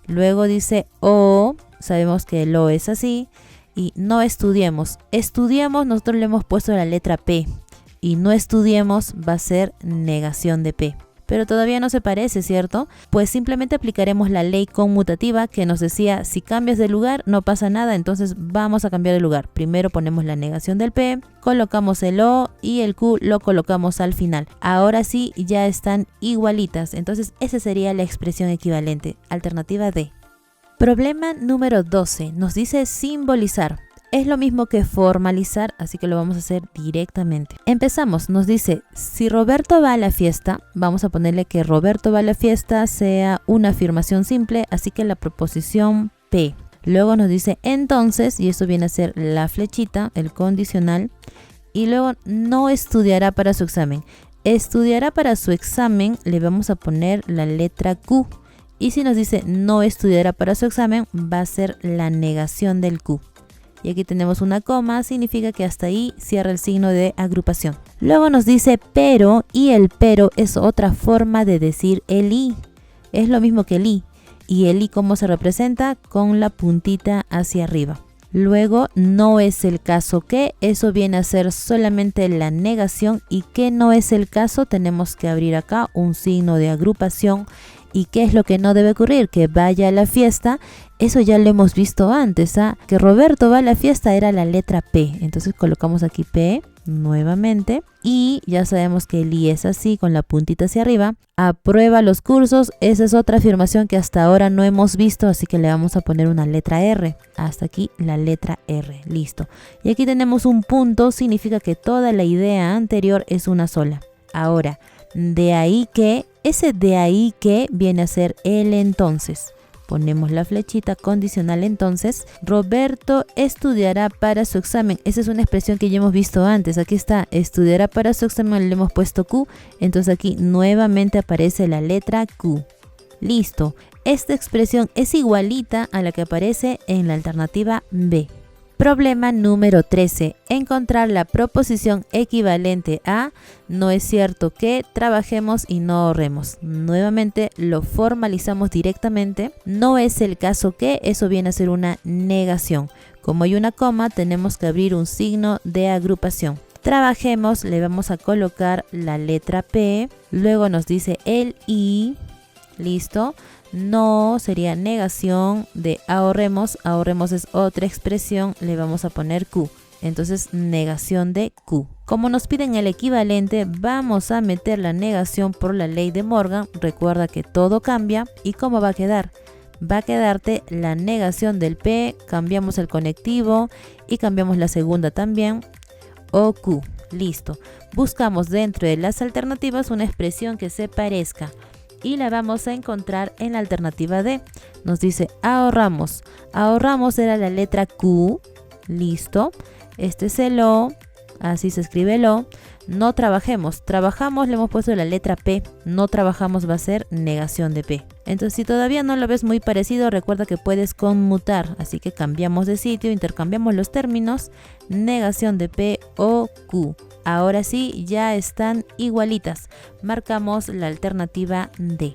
S1: Luego dice O, sabemos que el O es así. Y no estudiemos. Estudiemos, nosotros le hemos puesto la letra P. Y no estudiemos va a ser negación de P. Pero todavía no se parece, ¿cierto? Pues simplemente aplicaremos la ley conmutativa que nos decía, si cambias de lugar no pasa nada, entonces vamos a cambiar de lugar. Primero ponemos la negación del P, colocamos el O y el Q lo colocamos al final. Ahora sí, ya están igualitas, entonces esa sería la expresión equivalente, alternativa D. Problema número 12, nos dice simbolizar. Es lo mismo que formalizar, así que lo vamos a hacer directamente. Empezamos, nos dice, si Roberto va a la fiesta, vamos a ponerle que Roberto va a la fiesta sea una afirmación simple, así que la proposición P. Luego nos dice entonces, y esto viene a ser la flechita, el condicional, y luego no estudiará para su examen. Estudiará para su examen, le vamos a poner la letra Q. Y si nos dice no estudiará para su examen, va a ser la negación del Q. Y aquí tenemos una coma, significa que hasta ahí cierra el signo de agrupación. Luego nos dice pero, y el pero es otra forma de decir el i. Es lo mismo que el i. Y el i, ¿cómo se representa? Con la puntita hacia arriba. Luego, no es el caso que, eso viene a ser solamente la negación. Y que no es el caso, tenemos que abrir acá un signo de agrupación. ¿Y qué es lo que no debe ocurrir? Que vaya a la fiesta. Eso ya lo hemos visto antes, ¿ah? Que Roberto va a la fiesta era la letra P. Entonces colocamos aquí P nuevamente. Y ya sabemos que el I es así, con la puntita hacia arriba. Aprueba los cursos. Esa es otra afirmación que hasta ahora no hemos visto, así que le vamos a poner una letra R. Hasta aquí la letra R. Listo. Y aquí tenemos un punto, significa que toda la idea anterior es una sola. Ahora, de ahí que, ese de ahí que viene a ser el entonces. Ponemos la flechita condicional entonces. Roberto estudiará para su examen. Esa es una expresión que ya hemos visto antes. Aquí está, estudiará para su examen, le hemos puesto Q. Entonces aquí nuevamente aparece la letra Q. Listo. Esta expresión es igualita a la que aparece en la alternativa B. Problema número 13. Encontrar la proposición equivalente a no es cierto que trabajemos y no ahorremos. Nuevamente lo formalizamos directamente. No es el caso que, eso viene a ser una negación. Como hay una coma, tenemos que abrir un signo de agrupación. Trabajemos, le vamos a colocar la letra P. Luego nos dice el I. Listo. No sería negación de ahorremos. Ahorremos es otra expresión. Le vamos a poner Q. Entonces negación de Q. Como nos piden el equivalente, vamos a meter la negación por la ley de Morgan. Recuerda que todo cambia. ¿Y cómo va a quedar? Va a quedarte la negación del P. Cambiamos el conectivo y cambiamos la segunda también. O Q. Listo. Buscamos dentro de las alternativas una expresión que se parezca. Y la vamos a encontrar en la alternativa D. Nos dice ahorramos. Ahorramos era la letra Q. Listo. Este es el O. Así se escribe el O. No trabajemos. Trabajamos, le hemos puesto la letra P. No trabajamos va a ser negación de P. Entonces, si todavía no lo ves muy parecido, recuerda que puedes conmutar. Así que cambiamos de sitio, intercambiamos los términos. Negación de P o Q. Ahora sí, ya están igualitas. Marcamos la alternativa D.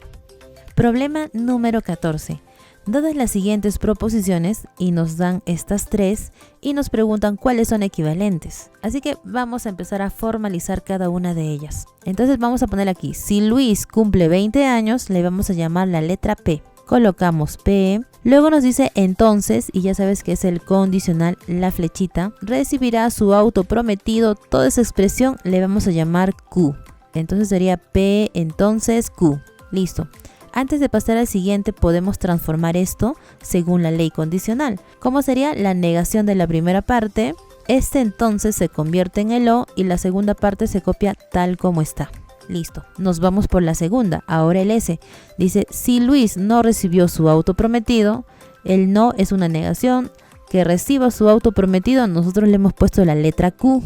S1: Problema número 14. Dadas las siguientes proposiciones y nos dan estas tres y nos preguntan cuáles son equivalentes. Así que vamos a empezar a formalizar cada una de ellas. Entonces vamos a poner aquí, si Luis cumple 20 años, le vamos a llamar la letra P. Colocamos P, luego nos dice entonces, y ya sabes que es el condicional, la flechita, recibirá su auto prometido, toda esa expresión le vamos a llamar Q. Entonces sería P, entonces Q. Listo. Antes de pasar al siguiente podemos transformar esto según la ley condicional. ¿Cómo sería? La negación de la primera parte, este entonces se convierte en el O y la segunda parte se copia tal como está. Listo, nos vamos por la segunda. Ahora el S. Dice, si Luis no recibió su auto prometido, el no es una negación. Que reciba su auto prometido, nosotros le hemos puesto la letra Q,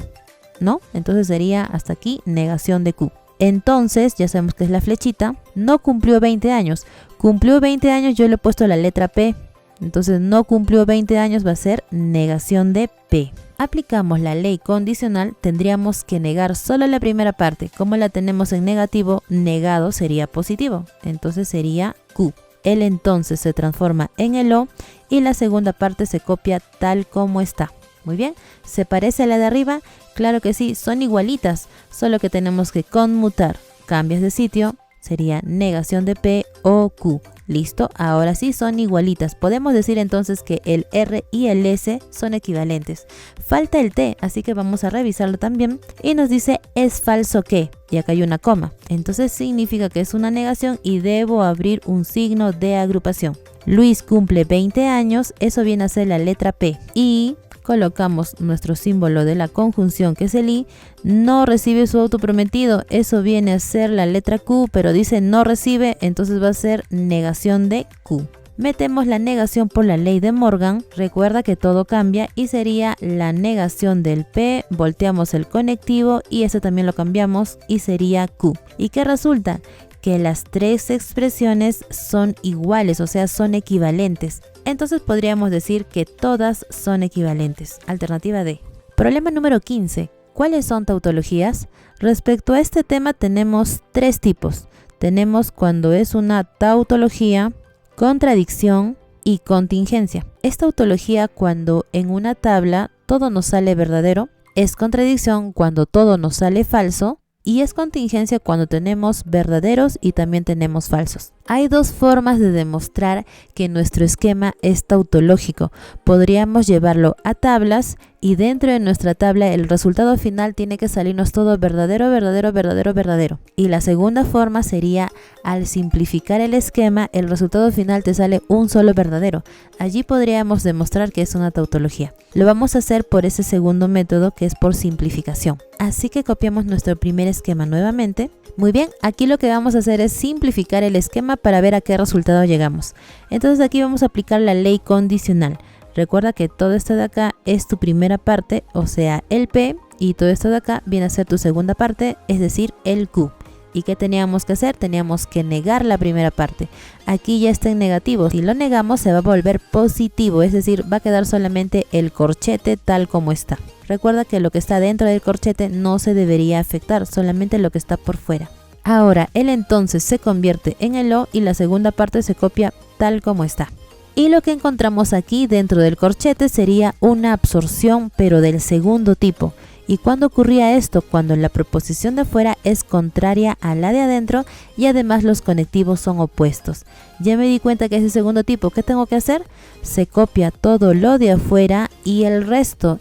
S1: ¿no? Entonces sería hasta aquí negación de Q. Entonces, ya sabemos que es la flechita, no cumplió 20 años. Cumplió 20 años, yo le he puesto la letra P. Entonces, no cumplió 20 años va a ser negación de P. Aplicamos la ley condicional, tendríamos que negar solo la primera parte. Como la tenemos en negativo, negado sería positivo. Entonces sería Q. El entonces se transforma en el O y la segunda parte se copia tal como está. Muy bien, ¿se parece a la de arriba? Claro que sí, son igualitas, solo que tenemos que conmutar. Cambias de sitio, sería negación de P o Q. Listo, ahora sí son igualitas. Podemos decir entonces que el R y el S son equivalentes. Falta el T, así que vamos a revisarlo también. Y nos dice es falso que, y acá hay una coma. Entonces significa que es una negación y debo abrir un signo de agrupación. Luis cumple 20 años, eso viene a ser la letra P. Y colocamos nuestro símbolo de la conjunción que es el I. No recibe su auto prometido, eso viene a ser la letra Q, pero dice no recibe, entonces va a ser negación de Q. Metemos la negación por la ley de Morgan, recuerda que todo cambia y sería la negación del P, volteamos el conectivo y eso también lo cambiamos y sería Q. ¿Y qué resulta? Que las tres expresiones son iguales, o sea, son equivalentes. Entonces podríamos decir que todas son equivalentes. Alternativa D. Problema número 15. ¿Cuáles son tautologías? Respecto a este tema tenemos tres tipos. Tenemos cuando es una tautología, contradicción y contingencia. Es tautología cuando en una tabla todo nos sale verdadero, es contradicción cuando todo nos sale falso y es contingencia cuando tenemos verdaderos y también tenemos falsos. Hay dos formas de demostrar que nuestro esquema es tautológico. Podríamos llevarlo a tablas y dentro de nuestra tabla el resultado final tiene que salirnos todo verdadero, verdadero, verdadero, verdadero. Y la segunda forma sería al simplificar el esquema, el resultado final te sale un solo verdadero. Allí podríamos demostrar que es una tautología. Lo vamos a hacer por ese segundo método que es por simplificación. Así que copiamos nuestro primer esquema nuevamente. Muy bien, aquí lo que vamos a hacer es simplificar el esquema para ver a qué resultado llegamos. Entonces aquí vamos a aplicar la ley condicional. Recuerda que todo esto de acá es tu primera parte, o sea, el P, y todo esto de acá viene a ser tu segunda parte, es decir, el Q. ¿Y qué teníamos que hacer? Teníamos que negar la primera parte. Aquí ya está en negativo. Si lo negamos se va a volver positivo, es decir, va a quedar solamente el corchete tal como está. Recuerda que lo que está dentro del corchete no se debería afectar, solamente lo que está por fuera. Ahora, el entonces se convierte en el O y la segunda parte se copia tal como está. Y lo que encontramos aquí dentro del corchete sería una absorción, pero del segundo tipo. ¿Y cuándo ocurría esto? Cuando la proposición de afuera es contraria a la de adentro y además los conectivos son opuestos. Ya me di cuenta que es el segundo tipo. ¿Qué tengo que hacer? Se copia todo lo de afuera y el resto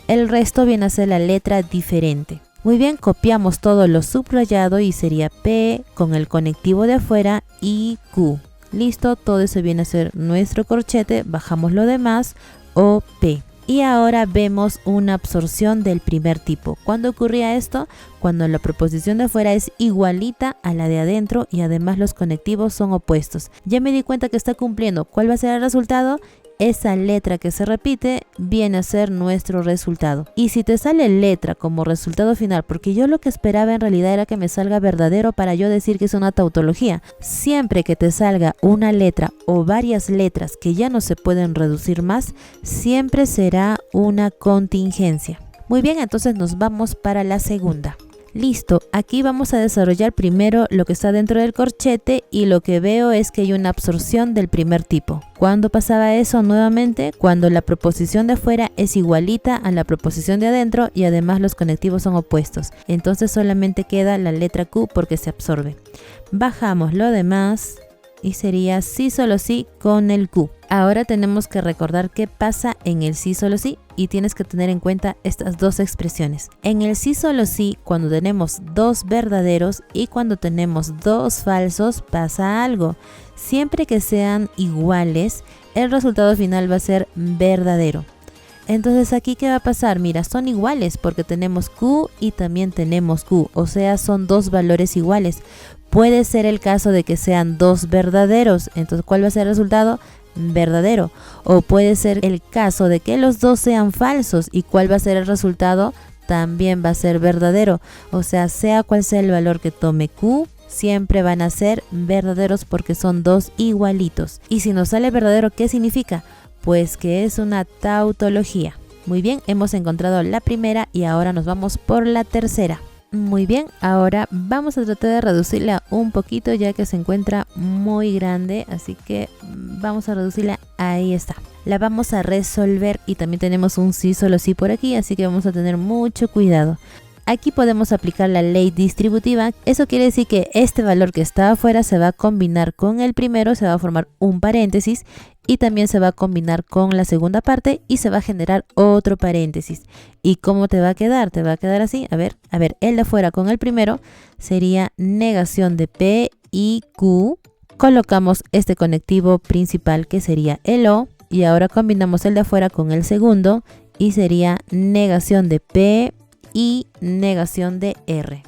S1: viene a ser la letra diferente. Muy bien, copiamos todo lo subrayado y sería P con el conectivo de afuera y Q. Listo, todo eso viene a ser nuestro corchete, bajamos lo demás, OP. Y ahora vemos una absorción del primer tipo. ¿Cuándo ocurría esto? Cuando la proposición de afuera es igualita a la de adentro y además los conectivos son opuestos. Ya me di cuenta que está cumpliendo. ¿Cuál va a ser el resultado? Esa letra que se repite viene a ser nuestro resultado. Y si te sale letra como resultado final, porque yo lo que esperaba en realidad era que me salga verdadero para yo decir que es una tautología. Siempre que te salga una letra o varias letras que ya no se pueden reducir más, siempre será una contingencia. Muy bien, entonces nos vamos para la segunda. Listo, aquí vamos a desarrollar primero lo que está dentro del corchete y lo que veo es que hay una absorción del primer tipo. ¿Cuándo pasaba eso nuevamente? Cuando la proposición de afuera es igualita a la proposición de adentro y además los conectivos son opuestos. Entonces solamente queda la letra Q porque se absorbe. Bajamos lo demás y sería sí solo sí con el Q. Ahora tenemos que recordar qué pasa en el sí solo sí y tienes que tener en cuenta estas dos expresiones. En el sí solo sí, cuando tenemos dos verdaderos y cuando tenemos dos falsos, pasa algo. Siempre que sean iguales, el resultado final va a ser verdadero. Entonces aquí ¿qué va a pasar? Mira, son iguales porque tenemos Q y también tenemos Q, o sea, son dos valores iguales. Puede ser el caso de que sean dos verdaderos, entonces ¿cuál va a ser el resultado? Verdadero. O puede ser el caso de que los dos sean falsos y ¿cuál va a ser el resultado? También va a ser verdadero. O sea cual sea el valor que tome Q, siempre van a ser verdaderos porque son dos igualitos. Y si nos sale verdadero, ¿qué significa? Pues que es una tautología. Muy bien, hemos encontrado la primera y ahora nos vamos por la tercera. Muy bien, ahora vamos a tratar de reducirla un poquito ya que se encuentra muy grande, así que vamos a reducirla, ahí está. La vamos a resolver y también tenemos un sí solo sí por aquí, así que vamos a tener mucho cuidado. Aquí podemos aplicar la ley distributiva. Eso quiere decir que este valor que está afuera se va a combinar con el primero, se va a formar un paréntesis y también se va a combinar con la segunda parte y se va a generar otro paréntesis. ¿Y cómo te va a quedar? Te va a quedar así. A ver, el de afuera con el primero sería negación de P y Q. Colocamos este conectivo principal que sería el O y ahora combinamos el de afuera con el segundo y sería negación de P y negación de R.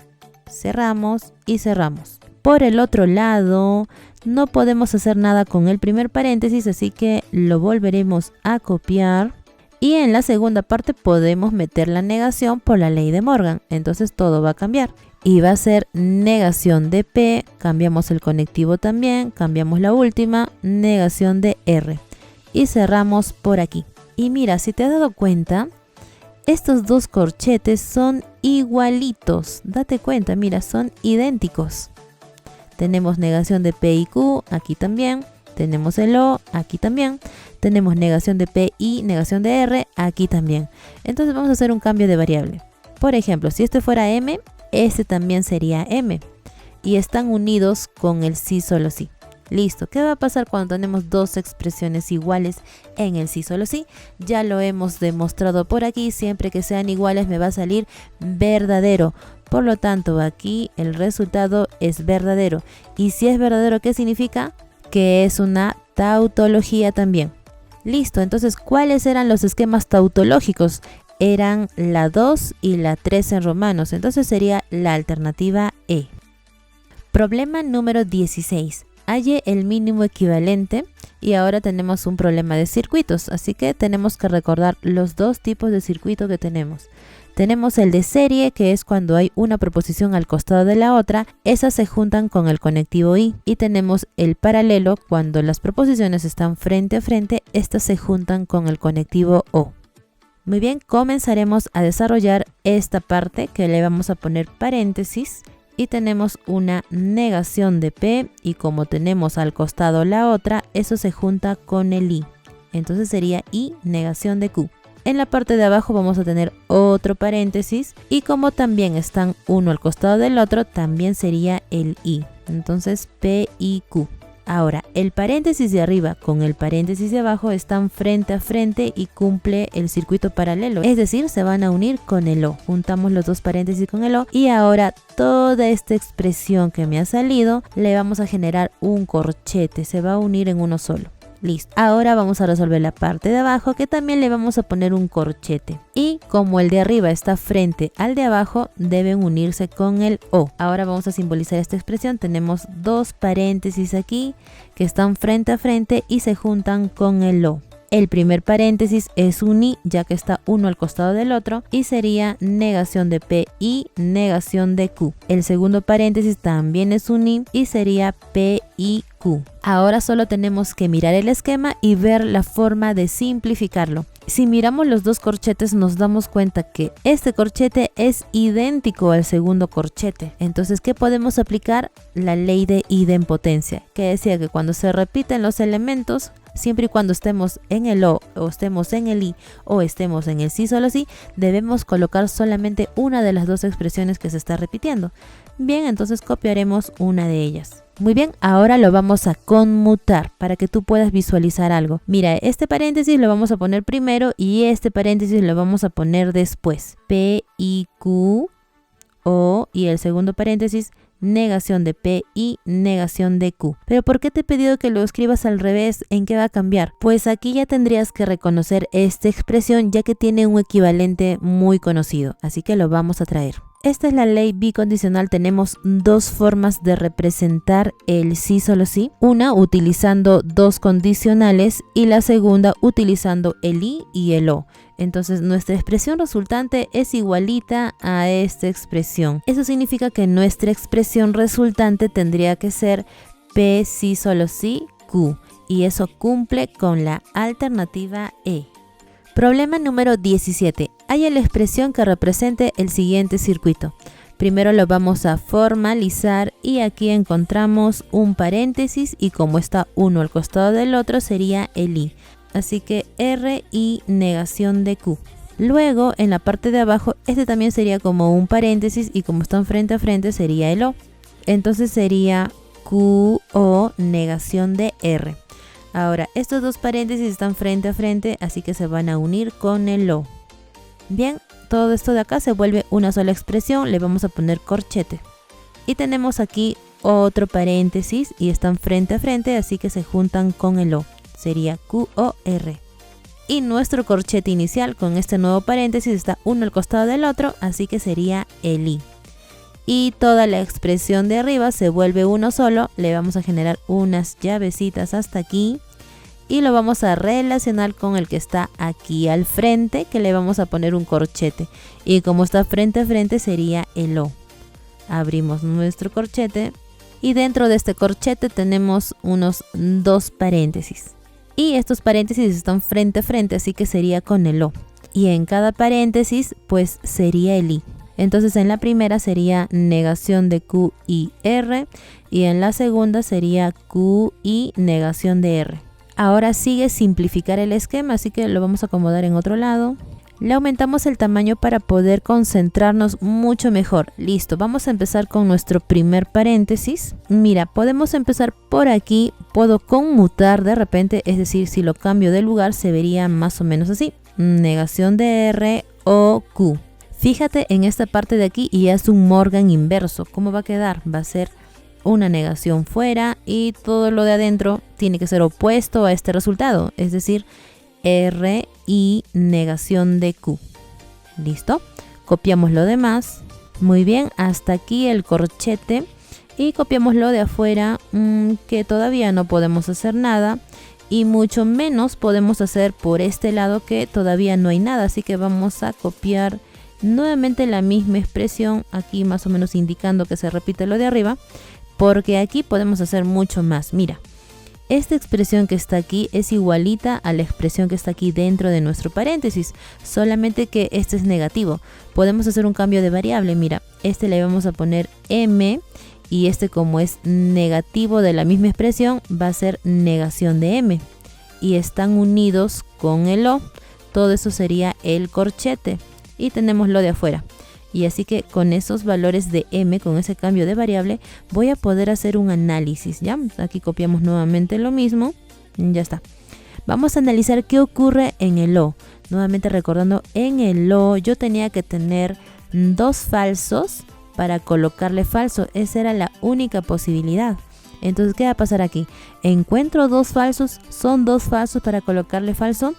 S1: Cerramos y cerramos. Por el otro lado, no podemos hacer nada con el primer paréntesis, así que lo volveremos a copiar. Y en la segunda parte podemos meter la negación por la ley de Morgan. Entonces todo va a cambiar. Y va a ser negación de P, cambiamos el conectivo también, cambiamos la última, negación de R. Y cerramos por aquí. Y mira, si te has dado cuenta, estos dos corchetes son igualitos. Date cuenta, mira, son idénticos. Tenemos negación de P y Q, aquí también. Tenemos el O, aquí también. Tenemos negación de P y negación de R, aquí también. Entonces vamos a hacer un cambio de variable. Por ejemplo, si este fuera M, este también sería M. Y están unidos con el sí solo sí. Listo. ¿Qué va a pasar cuando tenemos dos expresiones iguales en el sí solo sí? Ya lo hemos demostrado por aquí. Siempre que sean iguales me va a salir verdadero. Por lo tanto, aquí el resultado es verdadero. Y si es verdadero, ¿qué significa? Que es una tautología también. Listo. Entonces, ¿cuáles eran los esquemas tautológicos? Eran la 2 y la 3 en romanos. Entonces sería la alternativa E. Problema número 16. Halle el mínimo equivalente y ahora tenemos un problema de circuitos, así que tenemos que recordar los dos tipos de circuito que tenemos. Tenemos el de serie, que es cuando hay una proposición al costado de la otra, esas se juntan con el conectivo y tenemos el paralelo, cuando las proposiciones están frente a frente, estas se juntan con el conectivo o. Muy bien, comenzaremos a desarrollar esta parte que le vamos a poner paréntesis. Y tenemos una negación de P y como tenemos al costado la otra, eso se junta con el I. Entonces sería I negación de Q. En la parte de abajo vamos a tener otro paréntesis y como también están uno al costado del otro, también sería el I. Entonces P y Q. Ahora, el paréntesis de arriba con el paréntesis de abajo están frente a frente y cumple el circuito paralelo. Es decir, se van a unir con el O. Juntamos los dos paréntesis con el O y ahora toda esta expresión que me ha salido le vamos a generar un corchete. Se va a unir en uno solo. Listo. Ahora vamos a resolver la parte de abajo que también le vamos a poner un corchete. Y como el de arriba está frente al de abajo, deben unirse con el O. Ahora vamos a simbolizar esta expresión. Tenemos dos paréntesis aquí que están frente a frente y se juntan con el O. El primer paréntesis es un I, ya que está uno al costado del otro, y sería negación de P y negación de Q. El segundo paréntesis también es un I y sería P y Q. Ahora solo tenemos que mirar el esquema y ver la forma de simplificarlo. Si miramos los dos corchetes nos damos cuenta que este corchete es idéntico al segundo corchete. Entonces, ¿qué podemos aplicar? La ley de idempotencia, que decía que cuando se repiten los elementos, siempre y cuando estemos en el O estemos en el I o estemos en el sí solo sí, debemos colocar solamente una de las dos expresiones que se está repitiendo. Bien, entonces copiaremos una de ellas. Muy bien, ahora lo vamos a conmutar para que tú puedas visualizar algo. Mira, este paréntesis lo vamos a poner primero y este paréntesis lo vamos a poner después. P, I, Q, O y el segundo paréntesis, negación de P y negación de Q. Pero ¿por qué te he pedido que lo escribas al revés? ¿En qué va a cambiar? Pues aquí ya tendrías que reconocer esta expresión ya que tiene un equivalente muy conocido. Así que lo vamos a traer. Esta es la ley bicondicional. Tenemos dos formas de representar el sí solo sí. Una utilizando dos condicionales y la segunda utilizando el I y el O. Entonces nuestra expresión resultante es igualita a esta expresión. Eso significa que nuestra expresión resultante tendría que ser P sí solo sí Q. Y eso cumple con la alternativa E. Problema número 17. Halla la expresión que represente el siguiente circuito. Primero lo vamos a formalizar y aquí encontramos un paréntesis y como está uno al costado del otro sería el I. Así que R y negación de Q. Luego en la parte de abajo este también sería como un paréntesis y como están frente a frente sería el O. Entonces sería Q o negación de R. Ahora, estos dos paréntesis están frente a frente, así que se van a unir con el O. Bien, todo esto de acá se vuelve una sola expresión, le vamos a poner corchete. Y tenemos aquí otro paréntesis y están frente a frente, así que se juntan con el O. Sería Q o R. Y nuestro corchete inicial con este nuevo paréntesis está uno al costado del otro, así que sería el I. Y toda la expresión de arriba se vuelve uno solo, le vamos a generar unas llavecitas hasta aquí. Y lo vamos a relacionar con el que está aquí al frente, que le vamos a poner un corchete. Y como está frente a frente sería el O. Abrimos nuestro corchete y dentro de este corchete tenemos unos dos paréntesis. Y estos paréntesis están frente a frente, así que sería con el O. Y en cada paréntesis pues sería el I. Entonces en la primera sería negación de Q y R y en la segunda sería Q y negación de R. Ahora sigue simplificar el esquema, así que lo vamos a acomodar en otro lado. Le aumentamos el tamaño para poder concentrarnos mucho mejor. Listo, vamos a empezar con nuestro primer paréntesis. Mira, podemos empezar por aquí. Puedo conmutar de repente, es decir, si lo cambio de lugar se vería más o menos así. Negación de R o Q. Fíjate en esta parte de aquí y haz un Morgan inverso. ¿Cómo va a quedar? Va a ser una negación fuera y todo lo de adentro tiene que ser opuesto a este resultado. Es decir, R y negación de Q. ¿Listo? Copiamos lo demás. Muy bien, hasta aquí el corchete. Y copiamos lo de afuera, que todavía no podemos hacer nada. Y mucho menos podemos hacer por este lado que todavía no hay nada. Así que vamos a copiar nuevamente la misma expresión. Aquí más o menos indicando que se repite lo de arriba. Porque aquí podemos hacer mucho más. Mira. Esta expresión que está aquí es igualita a la expresión que está aquí dentro de nuestro paréntesis, solamente que este es negativo. Podemos hacer un cambio de variable, mira, este le vamos a poner m y este como es negativo de la misma expresión va a ser negación de m y están unidos con el o, todo eso sería el corchete y tenemos lo de afuera. Y así que con esos valores de m, con ese cambio de variable, voy a poder hacer un análisis, ¿ya? Aquí copiamos nuevamente lo mismo, ya está. Vamos a analizar qué ocurre en el o. Nuevamente recordando, en el o yo tenía que tener 2 falsos para colocarle falso. Esa era la única posibilidad. Entonces, ¿qué va a pasar aquí? Encuentro 2 falsos, son 2 falsos para colocarle falso.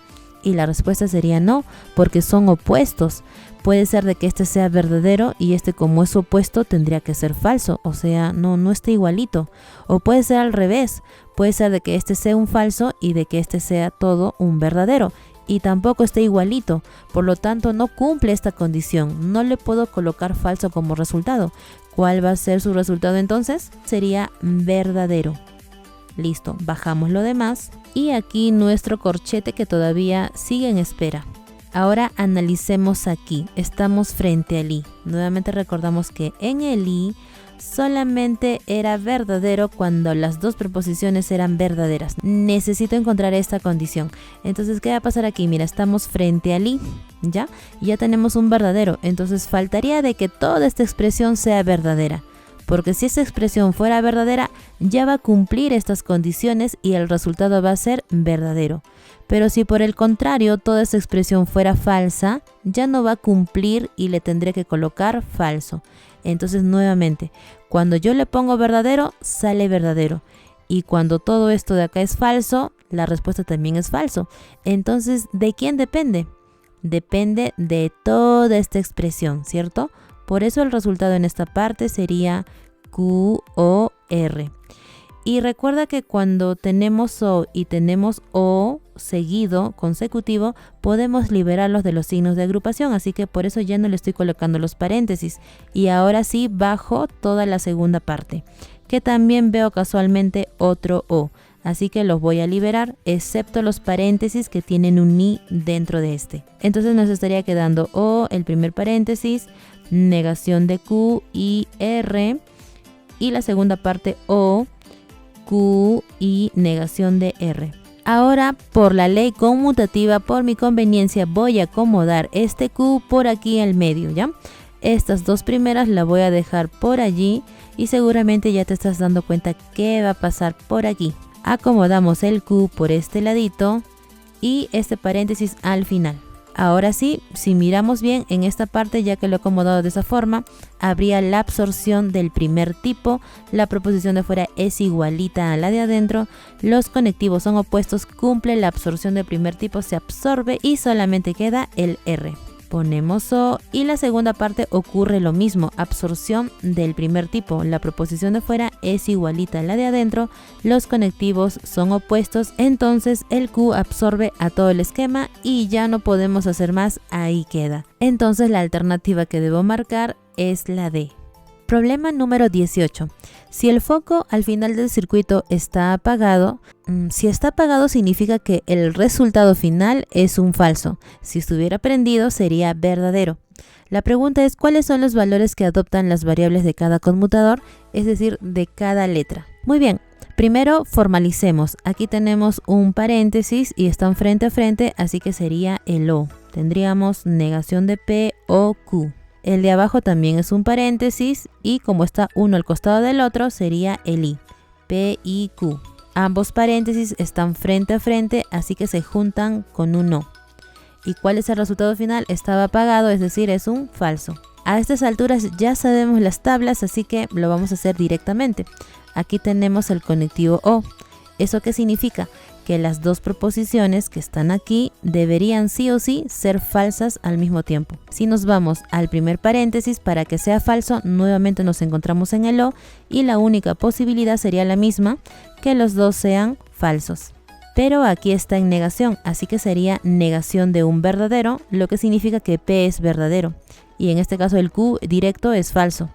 S1: Y la respuesta sería no, porque son opuestos. Puede ser de que este sea verdadero y este como es opuesto tendría que ser falso. O sea, no está igualito. O puede ser al revés. Puede ser de que este sea un falso y de que este sea todo un verdadero. Y tampoco está igualito. Por lo tanto, no cumple esta condición. No le puedo colocar falso como resultado. ¿Cuál va a ser su resultado entonces? Sería verdadero. Listo, bajamos lo demás. Y aquí nuestro corchete que todavía sigue en espera. Ahora analicemos aquí. Estamos frente al i. Nuevamente recordamos que en el i solamente era verdadero cuando las 2 preposiciones eran verdaderas. Necesito encontrar esta condición. Entonces, ¿qué va a pasar aquí? Mira, estamos frente al i, ¿ya? Ya tenemos un verdadero. Entonces, faltaría de que toda esta expresión sea verdadera. Porque si esta expresión fuera verdadera, ya va a cumplir estas condiciones y el resultado va a ser verdadero. Pero si por el contrario toda esta expresión fuera falsa, ya no va a cumplir y le tendré que colocar falso. Entonces nuevamente, cuando yo le pongo verdadero, sale verdadero. Y cuando todo esto de acá es falso, la respuesta también es falso. Entonces, ¿de quién depende? Depende de toda esta expresión, ¿cierto? Por eso el resultado en esta parte sería Q o R. Y recuerda que cuando tenemos O y tenemos O seguido, consecutivo, podemos liberarlos de los signos de agrupación. Así que por eso ya no le estoy colocando los paréntesis. Y ahora sí bajo toda la segunda parte, que también veo casualmente otro O. Así que los voy a liberar, excepto los paréntesis que tienen un i dentro de este. Entonces nos estaría quedando O, el primer paréntesis, negación de Q y R, y la segunda parte O, Q y negación de R. Ahora, por la ley conmutativa, por mi conveniencia, voy a acomodar este Q por aquí al medio, ¿ya? Estas 2 primeras las voy a dejar por allí y seguramente ya te estás dando cuenta qué va a pasar por aquí. Acomodamos el Q por este ladito y este paréntesis al final. Ahora sí, si miramos bien en esta parte, ya que lo he acomodado de esa forma, habría la absorción del primer tipo, la proposición de fuera es igualita a la de adentro, los conectivos son opuestos, cumple la absorción del primer tipo, se absorbe y solamente queda el R. Ponemos O y la segunda parte ocurre lo mismo, absorción del primer tipo, la proposición de fuera es igualita a la de adentro, los conectivos son opuestos, entonces el Q absorbe a todo el esquema y ya no podemos hacer más, ahí queda. Entonces la alternativa que debo marcar es la D. Problema número 18. Si el foco al final del circuito está apagado, si está apagado significa que el resultado final es un falso. Si estuviera prendido sería verdadero. La pregunta es ¿cuáles son los valores que adoptan las variables de cada conmutador? Es decir, de cada letra. Muy bien, primero formalicemos. Aquí tenemos un paréntesis y están frente a frente, así que sería el O. Tendríamos negación de P o Q. El de abajo también es un paréntesis y como está uno al costado del otro sería el I. P y Q. Ambos paréntesis están frente a frente, así que se juntan con un O. ¿Y cuál es el resultado final? Estaba apagado, es decir, es un falso. A estas alturas ya sabemos las tablas, así que lo vamos a hacer directamente. Aquí tenemos el conectivo O. ¿Eso qué significa? Que las dos proposiciones que están aquí deberían sí o sí ser falsas al mismo tiempo. Si nos vamos al primer paréntesis, para que sea falso, nuevamente nos encontramos en el O y la única posibilidad sería la misma, que los dos sean falsos. Pero aquí está en negación, así que sería negación de un verdadero, lo que significa que P es verdadero. Y en este caso el Q directo es falso.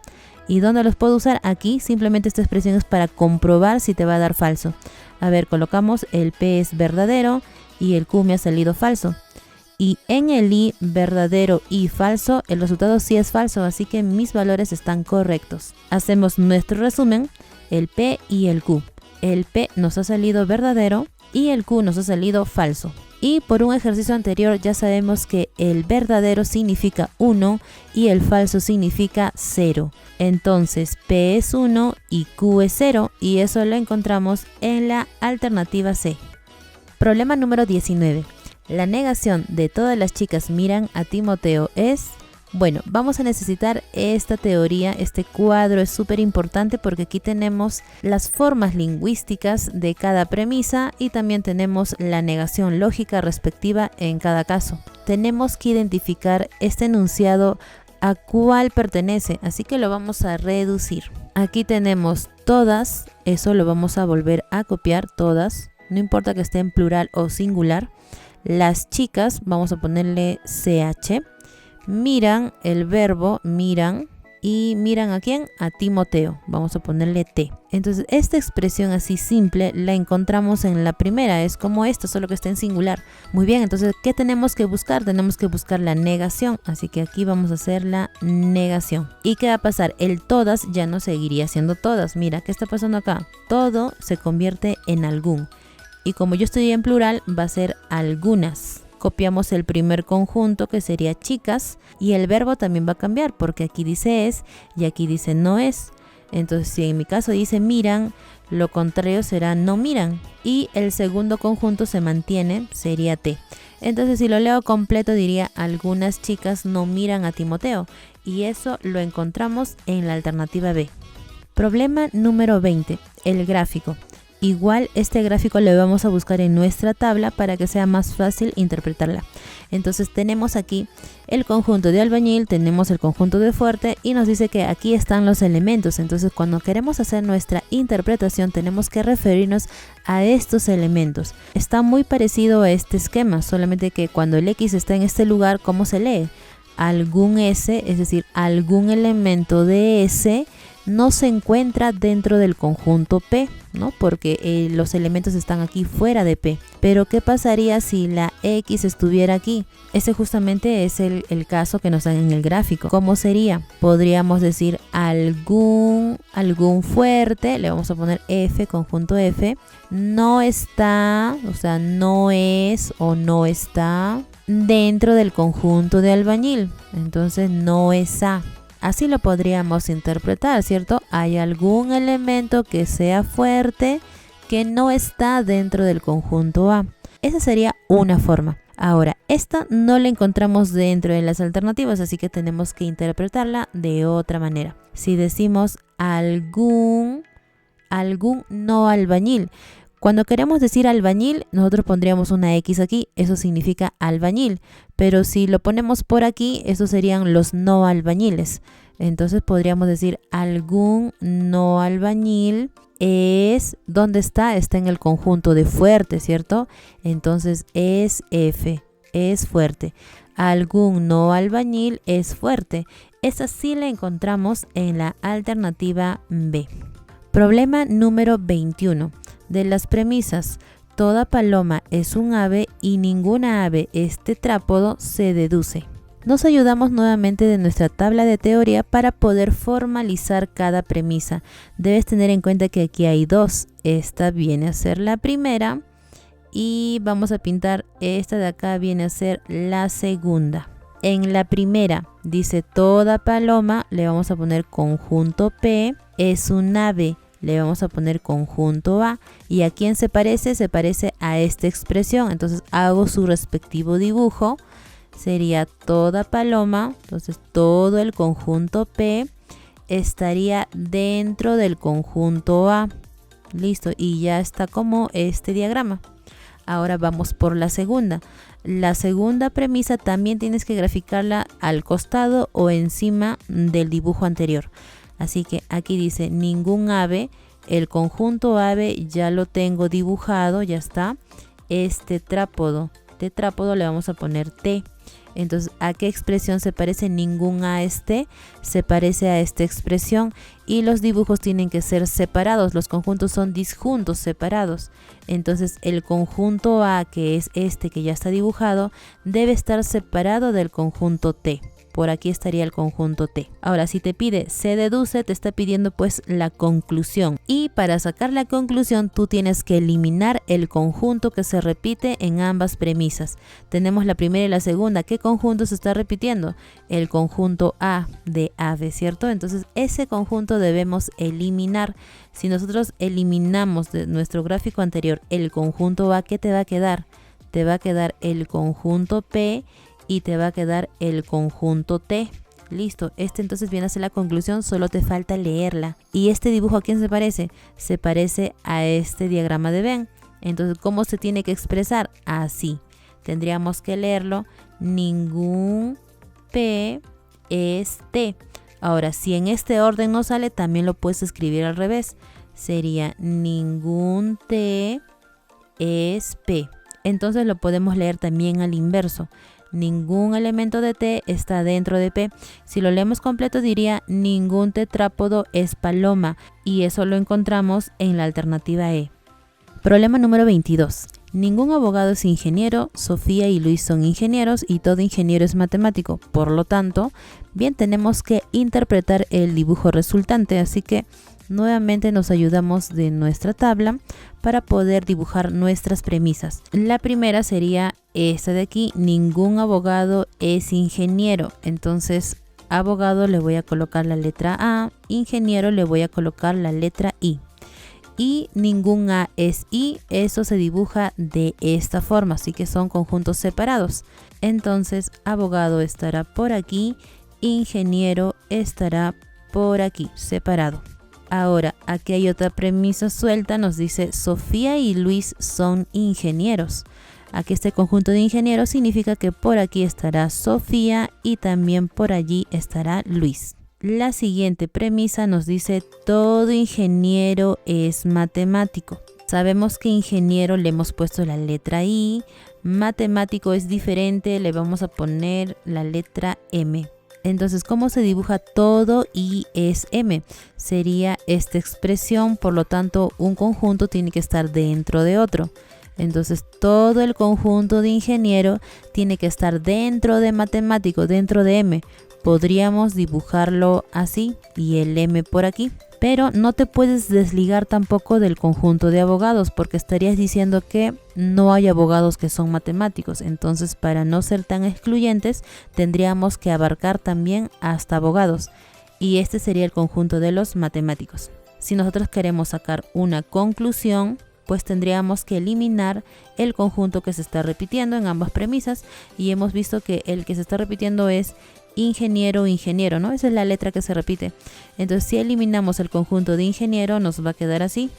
S1: ¿Y dónde los puedo usar? Aquí simplemente esta expresión es para comprobar si te va a dar falso. A ver, colocamos el P es verdadero y el Q me ha salido falso. Y en el I verdadero y falso, el resultado sí es falso, así que mis valores están correctos. Hacemos nuestro resumen, el P y el Q. El P nos ha salido verdadero y el Q nos ha salido falso. Y por un ejercicio anterior ya sabemos que el verdadero significa 1 y el falso significa 0. Entonces P es 1 y Q es 0 y eso lo encontramos en la alternativa C. Problema número 19. La negación de todas las chicas miran a Timoteo es... Bueno, vamos a necesitar esta teoría, este cuadro es súper importante porque aquí tenemos las formas lingüísticas de cada premisa y también tenemos la negación lógica respectiva en cada caso. Tenemos que identificar este enunciado a cuál pertenece, así que lo vamos a reducir. Aquí tenemos todas, eso lo vamos a volver a copiar, todas, no importa que esté en plural o singular. Las chicas, vamos a ponerle CH. Miran, el verbo miran, y miran ¿a quién? A Timoteo, vamos a ponerle T. Entonces esta expresión así simple la encontramos en la primera, es como esto, solo que está en singular. Muy bien, entonces ¿qué tenemos que buscar? Tenemos que buscar la negación, así que aquí vamos a hacer la negación. ¿Y qué va a pasar? El todas ya no seguiría siendo todas. Mira, ¿qué está pasando acá? Todo se convierte en algún, y como yo estoy en plural va a ser algunas. Copiamos el primer conjunto que sería chicas y el verbo también va a cambiar porque aquí dice es y aquí dice no es. Entonces si en mi caso dice miran, lo contrario será no miran y el segundo conjunto se mantiene, sería T. Entonces si lo leo completo diría algunas chicas no miran a Timoteo y eso lo encontramos en la alternativa B. Problema número 20, el gráfico. Igual este gráfico lo vamos a buscar en nuestra tabla para que sea más fácil interpretarla. Entonces tenemos aquí el conjunto de albañil, tenemos el conjunto de fuerte y nos dice que aquí están los elementos. Entonces cuando queremos hacer nuestra interpretación tenemos que referirnos a estos elementos. Está muy parecido a este esquema, solamente que cuando el X está en este lugar, ¿cómo se lee? Algún S, es decir, algún elemento de S no se encuentra dentro del conjunto P, ¿no? Porque los elementos están aquí fuera de P. Pero ¿qué pasaría si la X estuviera aquí? Ese justamente es el caso que nos dan en el gráfico. ¿Cómo sería? Podríamos decir algún fuerte, le vamos a poner F, conjunto F, no está, o sea, no es o no está dentro del conjunto de albañil. Entonces no es A. Así lo podríamos interpretar, ¿cierto? Hay algún elemento que sea fuerte que no está dentro del conjunto A. Esa sería una forma. Ahora, esta no la encontramos dentro de las alternativas, así que tenemos que interpretarla de otra manera. Si decimos algún no albañil. Cuando queremos decir albañil, nosotros pondríamos una X aquí, eso significa albañil. Pero si lo ponemos por aquí, esos serían los no albañiles. Entonces podríamos decir algún no albañil es, ¿dónde está? Está en el conjunto de fuerte, ¿cierto? Entonces es F, es fuerte. Algún no albañil es fuerte. Esa sí la encontramos en la alternativa B. Problema número 21. De las premisas, toda paloma es un ave y ninguna ave es tetrápodo, se deduce. Nos ayudamos nuevamente de nuestra tabla de teoría para poder formalizar cada premisa. Debes tener en cuenta que aquí hay dos. Esta viene a ser la primera y vamos a pintar esta de acá, viene a ser la segunda. En la primera dice toda paloma, le vamos a poner conjunto P, es un ave, le vamos a poner conjunto A. ¿Y a quién se parece? Se parece a esta expresión. Entonces hago su respectivo dibujo. Sería toda paloma, entonces todo el conjunto P estaría dentro del conjunto A. Listo, y ya está como este diagrama. Ahora vamos por la segunda. La segunda premisa también tienes que graficarla al costado o encima del dibujo anterior. Así que aquí dice ningún ave, el conjunto ave ya lo tengo dibujado, ya está. Es tetrápodo, tetrápodo le vamos a poner T. Entonces, ¿a qué expresión se parece? Ningún A es T, se parece a esta expresión y los dibujos tienen que ser separados, los conjuntos son disjuntos, separados. Entonces, el conjunto A, que es este que ya está dibujado, debe estar separado del conjunto T. Por aquí estaría el conjunto T. Ahora, si te pide se deduce, te está pidiendo pues la conclusión. Y para sacar la conclusión, tú tienes que eliminar el conjunto que se repite en ambas premisas. Tenemos la primera y la segunda. ¿Qué conjunto se está repitiendo? El conjunto A de ave, ¿cierto? Entonces, ese conjunto debemos eliminar. Si nosotros eliminamos de nuestro gráfico anterior el conjunto A, ¿qué te va a quedar? Te va a quedar el conjunto P y te va a quedar el conjunto T. Listo, este entonces viene a ser la conclusión, solo te falta leerla. ¿Y este dibujo a quién se parece? Se parece a este diagrama de Venn. Entonces, ¿cómo se tiene que expresar? Así. Tendríamos que leerlo. Ningún P es T. Ahora, si en este orden no sale, también lo puedes escribir al revés. Sería ningún T es P. Entonces lo podemos leer también al inverso. Ningún elemento de T está dentro de P. Si lo leemos completo diría ningún tetrápodo es paloma y eso lo encontramos en la alternativa E. Problema número 22. Ningún abogado es ingeniero, Sofía y Luis son ingenieros y todo ingeniero es matemático. Por lo tanto, bien tenemos que interpretar el dibujo resultante, así que nuevamente nos ayudamos de nuestra tabla para poder dibujar nuestras premisas. La primera sería esta de aquí, ningún abogado es ingeniero. Entonces, abogado le voy a colocar la letra A, ingeniero le voy a colocar la letra I. Y ningún A es I, eso se dibuja de esta forma, así que son conjuntos separados. Entonces, abogado estará por aquí, ingeniero estará por aquí, separado. Ahora, aquí hay otra premisa suelta, nos dice Sofía y Luis son ingenieros. Aquí este conjunto de ingenieros significa que por aquí estará Sofía y también por allí estará Luis. La siguiente premisa nos dice todo ingeniero es matemático. Sabemos que ingeniero le hemos puesto la letra I, matemático es diferente, le vamos a poner la letra M. Entonces, ¿cómo se dibuja todo I es M? Sería esta expresión, por lo tanto, un conjunto tiene que estar dentro de otro. Entonces, todo el conjunto de ingeniero tiene que estar dentro de matemático, dentro de M. Podríamos dibujarlo así y el M por aquí. Pero no te puedes desligar tampoco del conjunto de abogados porque estarías diciendo que no hay abogados que son matemáticos. Entonces, para no ser tan excluyentes, tendríamos que abarcar también hasta abogados. Y este sería el conjunto de los matemáticos. Si nosotros queremos sacar una conclusión, pues tendríamos que eliminar el conjunto que se está repitiendo en ambas premisas. Y hemos visto que el que se está repitiendo es ingeniero, ingeniero, ¿no? Esa es la letra que se repite. Entonces, si eliminamos el conjunto de ingeniero, nos va a quedar así.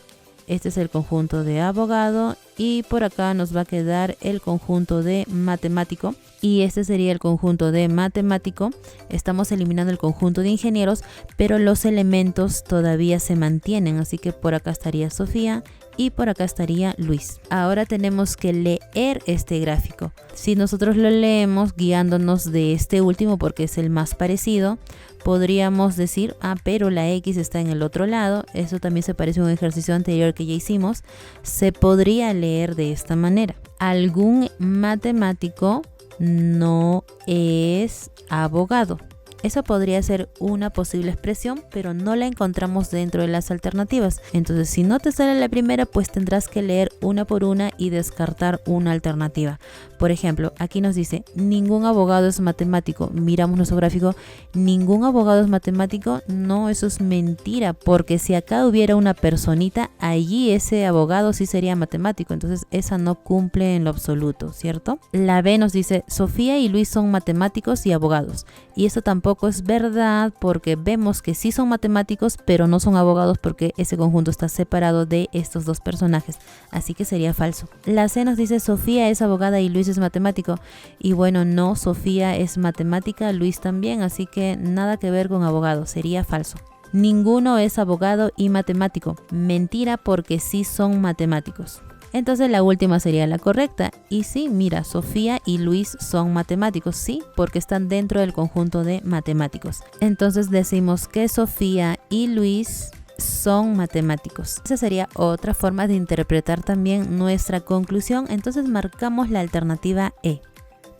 S1: Este es el conjunto de abogado y por acá nos va a quedar el conjunto de matemático. Y este sería el conjunto de matemático. Estamos eliminando el conjunto de ingenieros, pero los elementos todavía se mantienen. Así que por acá estaría Sofía y por acá estaría Luis. Ahora tenemos que leer este gráfico. Si nosotros lo leemos guiándonos de este último porque es el más parecido, podríamos decir, pero la X está en el otro lado. Eso también se parece a un ejercicio anterior que ya hicimos. Se podría leer de esta manera. Algún matemático no es abogado. Esa podría ser una posible expresión, pero no la encontramos dentro de las alternativas. Entonces, si no te sale la primera, pues tendrás que leer una por una y descartar una alternativa. Por ejemplo, aquí nos dice, ningún abogado es matemático. Miramos nuestro gráfico, ningún abogado es matemático. No, eso es mentira, porque si acá hubiera una personita, allí ese abogado sí sería matemático. Entonces, esa no cumple en lo absoluto, ¿cierto? La B nos dice, Sofía y Luis son matemáticos y abogados. Y eso tampoco es verdad, porque vemos que sí son matemáticos, pero no son abogados porque ese conjunto está separado de estos dos personajes, así que sería falso. La C nos dice Sofía es abogada y Luis es matemático, y bueno, no, Sofía es matemática, Luis también, así que nada que ver con abogado, sería falso. Ninguno es abogado y matemático, mentira porque sí son matemáticos. Entonces la última sería la correcta. Y sí, mira, Sofía y Luis son matemáticos, sí, porque están dentro del conjunto de matemáticos. Entonces decimos que Sofía y Luis son matemáticos. Esa sería otra forma de interpretar también nuestra conclusión. Entonces marcamos la alternativa E.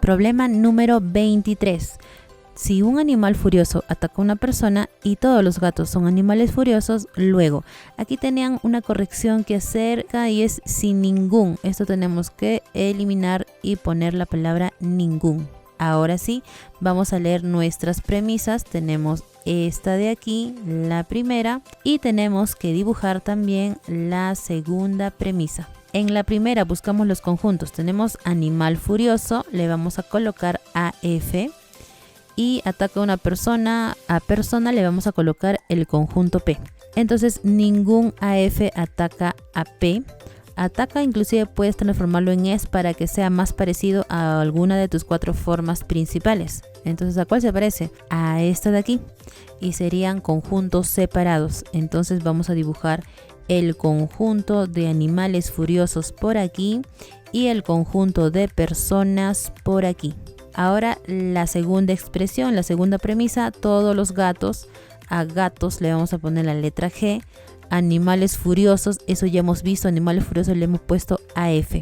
S1: Problema número 23. Si un animal furioso ataca a una persona y todos los gatos son animales furiosos, luego, aquí tenían una corrección que hacer y es sin ningún. Esto tenemos que eliminar y poner la palabra ningún. Ahora sí, vamos a leer nuestras premisas. Tenemos esta de aquí, la primera, y tenemos que dibujar también la segunda premisa. En la primera buscamos los conjuntos. Tenemos animal furioso, le vamos a colocar AF. Y ataca a una persona, a persona le vamos a colocar el conjunto P. Entonces ningún AF ataca a P. Ataca inclusive puedes transformarlo en es para que sea más parecido a alguna de tus 4 formas principales. Entonces, ¿a cuál se parece? A esta de aquí. Y serían conjuntos separados. Entonces vamos a dibujar el conjunto de animales furiosos por aquí y el conjunto de personas por aquí. Ahora la segunda expresión, la segunda premisa, todos los gatos, a gatos le vamos a poner la letra G, animales furiosos, eso ya hemos visto, animales furiosos le hemos puesto AF.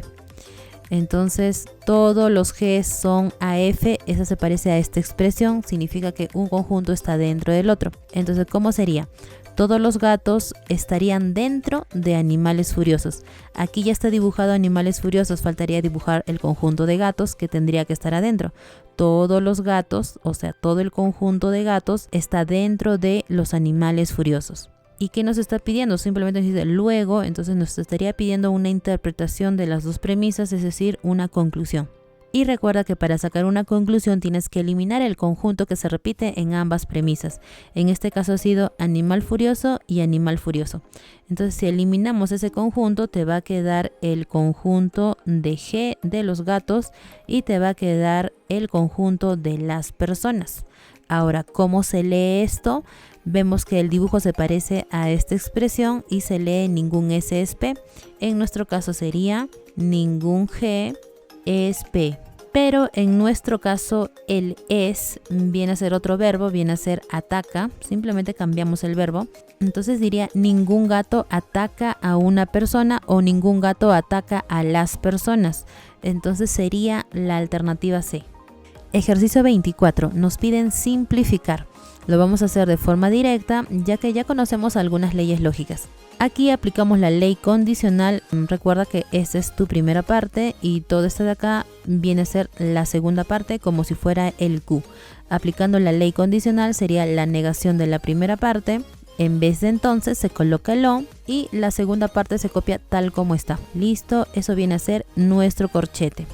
S1: Entonces todos los G son AF, esa se parece a esta expresión, significa que un conjunto está dentro del otro. Entonces, ¿cómo sería? Todos los gatos estarían dentro de animales furiosos. Aquí ya está dibujado animales furiosos, faltaría dibujar el conjunto de gatos que tendría que estar adentro. Todos los gatos, o sea, todo el conjunto de gatos está dentro de los animales furiosos. ¿Y qué nos está pidiendo? Simplemente nos dice luego, entonces nos estaría pidiendo una interpretación de las dos premisas, es decir, una conclusión. Y recuerda que para sacar una conclusión tienes que eliminar el conjunto que se repite en ambas premisas. En este caso ha sido animal furioso y animal furioso. Entonces, si eliminamos ese conjunto, te va a quedar el conjunto de G de los gatos y te va a quedar el conjunto de las personas. Ahora, ¿cómo se lee esto? Vemos que el dibujo se parece a esta expresión y se lee ningún S es P. En nuestro caso sería ningún G es P. Pero en nuestro caso el es viene a ser otro verbo, viene a ser ataca, simplemente cambiamos el verbo. Entonces diría ningún gato ataca a una persona o ningún gato ataca a las personas. Entonces sería la alternativa C. Ejercicio 24. Nos piden simplificar. Lo vamos a hacer de forma directa, ya que ya conocemos algunas leyes lógicas. Aquí aplicamos la ley condicional. Recuerda que esta es tu primera parte y todo esto de acá viene a ser la segunda parte, como si fuera el Q. Aplicando la ley condicional sería la negación de la primera parte. En vez de entonces se coloca el O y la segunda parte se copia tal como está. Listo, eso viene a ser nuestro corchete.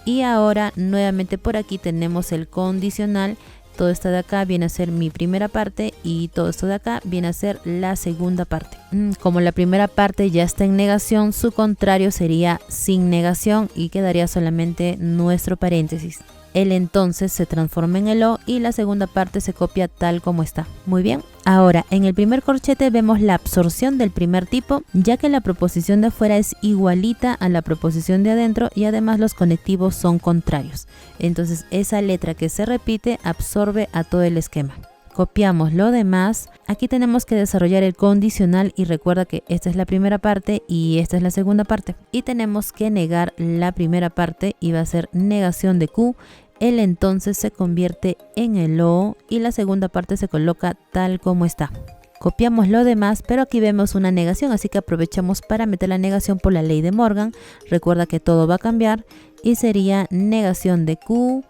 S1: Y ahora nuevamente por aquí tenemos el condicional. Todo esto de acá viene a ser mi primera parte y todo esto de acá viene a ser la segunda parte. Como la primera parte ya está en negación, su contrario sería sin negación y quedaría solamente nuestro paréntesis. El entonces se transforma en el O y la segunda parte se copia tal como está. Muy bien. Ahora, en el primer corchete vemos la absorción del primer tipo, ya que la proposición de afuera es igualita a la proposición de adentro y además los conectivos son contrarios. Entonces, esa letra que se repite absorbe a todo el esquema. Copiamos lo demás. Aquí tenemos que desarrollar el condicional y recuerda que esta es la primera parte y esta es la segunda parte. Y tenemos que negar la primera parte y va a ser negación de Q. El entonces se convierte en el O y la segunda parte se coloca tal como está. Copiamos lo demás, pero aquí vemos una negación, así que aprovechamos para meter la negación por la ley de Morgan. Recuerda que todo va a cambiar y sería negación de Q,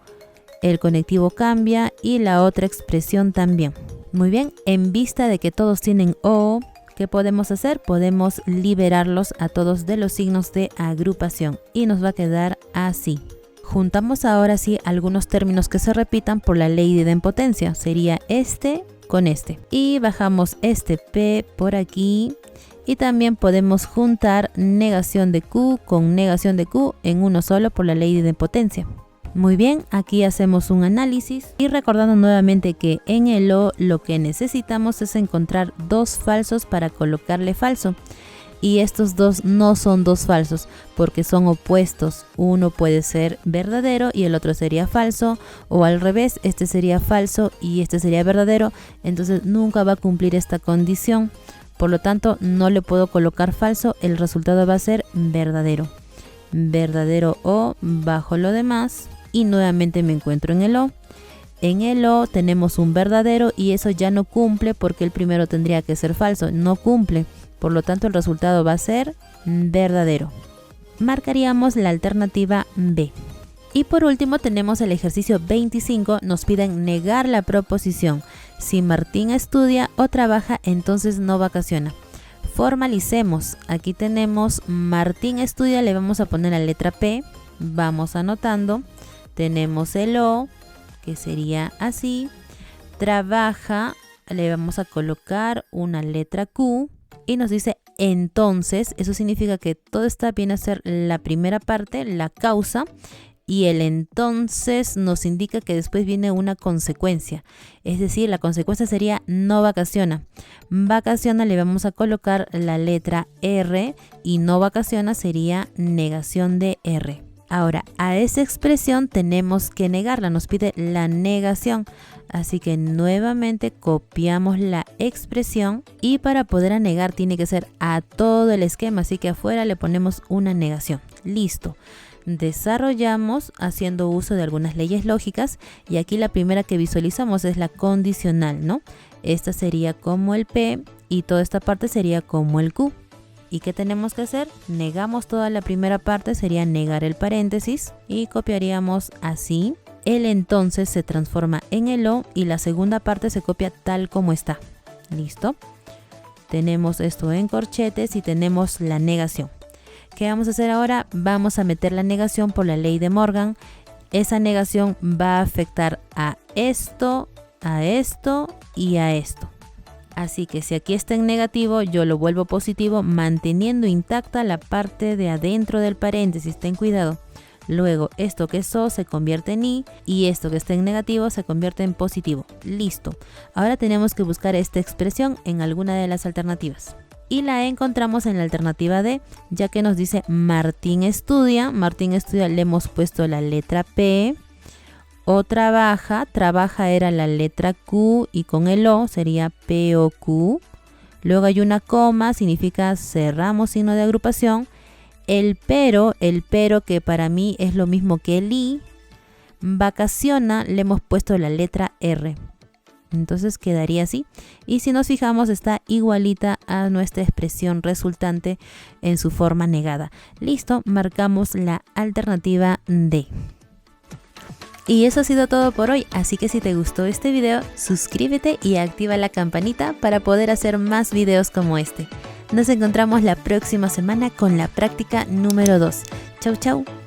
S1: el conectivo cambia y la otra expresión también. Muy bien, en vista de que todos tienen O, ¿qué podemos hacer? Podemos liberarlos a todos de los signos de agrupación y nos va a quedar así. Juntamos ahora sí algunos términos que se repitan por la ley de idempotencia. Sería este con este. Y bajamos este P por aquí. Y también podemos juntar negación de Q con negación de Q en uno solo por la ley de idempotencia. Muy bien, aquí hacemos un análisis y recordando nuevamente que en el O lo que necesitamos es encontrar dos falsos para colocarle falso. Y estos dos no son dos falsos porque son opuestos. Uno puede ser verdadero y el otro sería falso, o al revés, este sería falso y este sería verdadero. Entonces nunca va a cumplir esta condición. Por lo tanto, no le puedo colocar falso, el resultado va a ser verdadero. Verdadero O, bajo lo demás y nuevamente me encuentro en el O. En el O tenemos un verdadero y eso ya no cumple porque el primero tendría que ser falso, no cumple. Por lo tanto, el resultado va a ser verdadero. Marcaríamos la alternativa B. Y por último tenemos el ejercicio 25, nos piden negar la proposición. Si Martín estudia o trabaja, entonces no vacaciona. Formalicemos. Aquí tenemos Martín estudia, le vamos a poner la letra P. Vamos anotando. Tenemos el O, que sería así. Trabaja, le vamos a colocar una letra Q. Y nos dice entonces, eso significa que todo está bien a ser la primera parte, la causa, y el entonces nos indica que después viene una consecuencia. Es decir, la consecuencia sería no vacaciona. Vacaciona le vamos a colocar la letra R y no vacaciona sería negación de R. Ahora, a esa expresión tenemos que negarla, nos pide la negación. Así que nuevamente copiamos la expresión y para poder negar tiene que ser a todo el esquema, así que afuera le ponemos una negación. Listo. Desarrollamos haciendo uso de algunas leyes lógicas y aquí la primera que visualizamos es la condicional, ¿no? Esta sería como el P y toda esta parte sería como el Q. ¿Y qué tenemos que hacer? Negamos toda la primera parte, sería negar el paréntesis y copiaríamos así. El entonces se transforma en el O y la segunda parte se copia tal como está. ¿Listo? Tenemos esto en corchetes y tenemos la negación. ¿Qué vamos a hacer ahora? Vamos a meter la negación por la ley de Morgan. Esa negación va a afectar a esto y a esto. Así que si aquí está en negativo, yo lo vuelvo positivo manteniendo intacta la parte de adentro del paréntesis. Ten cuidado. Luego esto que es O se convierte en I y esto que está en negativo se convierte en positivo. Listo. Ahora tenemos que buscar esta expresión en alguna de las alternativas. Y la encontramos en la alternativa D, ya que nos dice Martín estudia. Martín estudia, le hemos puesto la letra P. O trabaja, trabaja era la letra Q y con el O sería P o Q. Luego hay una coma, significa cerramos signo de agrupación. El pero que para mí es lo mismo que el I. Vacaciona, le hemos puesto la letra R. Entonces quedaría así. Y si nos fijamos está igualita a nuestra expresión resultante en su forma negada. Listo, marcamos la alternativa D. Y eso ha sido todo por hoy, así que si te gustó este video, suscríbete y activa la campanita para poder hacer más videos como este. Nos encontramos la próxima semana con la práctica número 2. Chau, chau.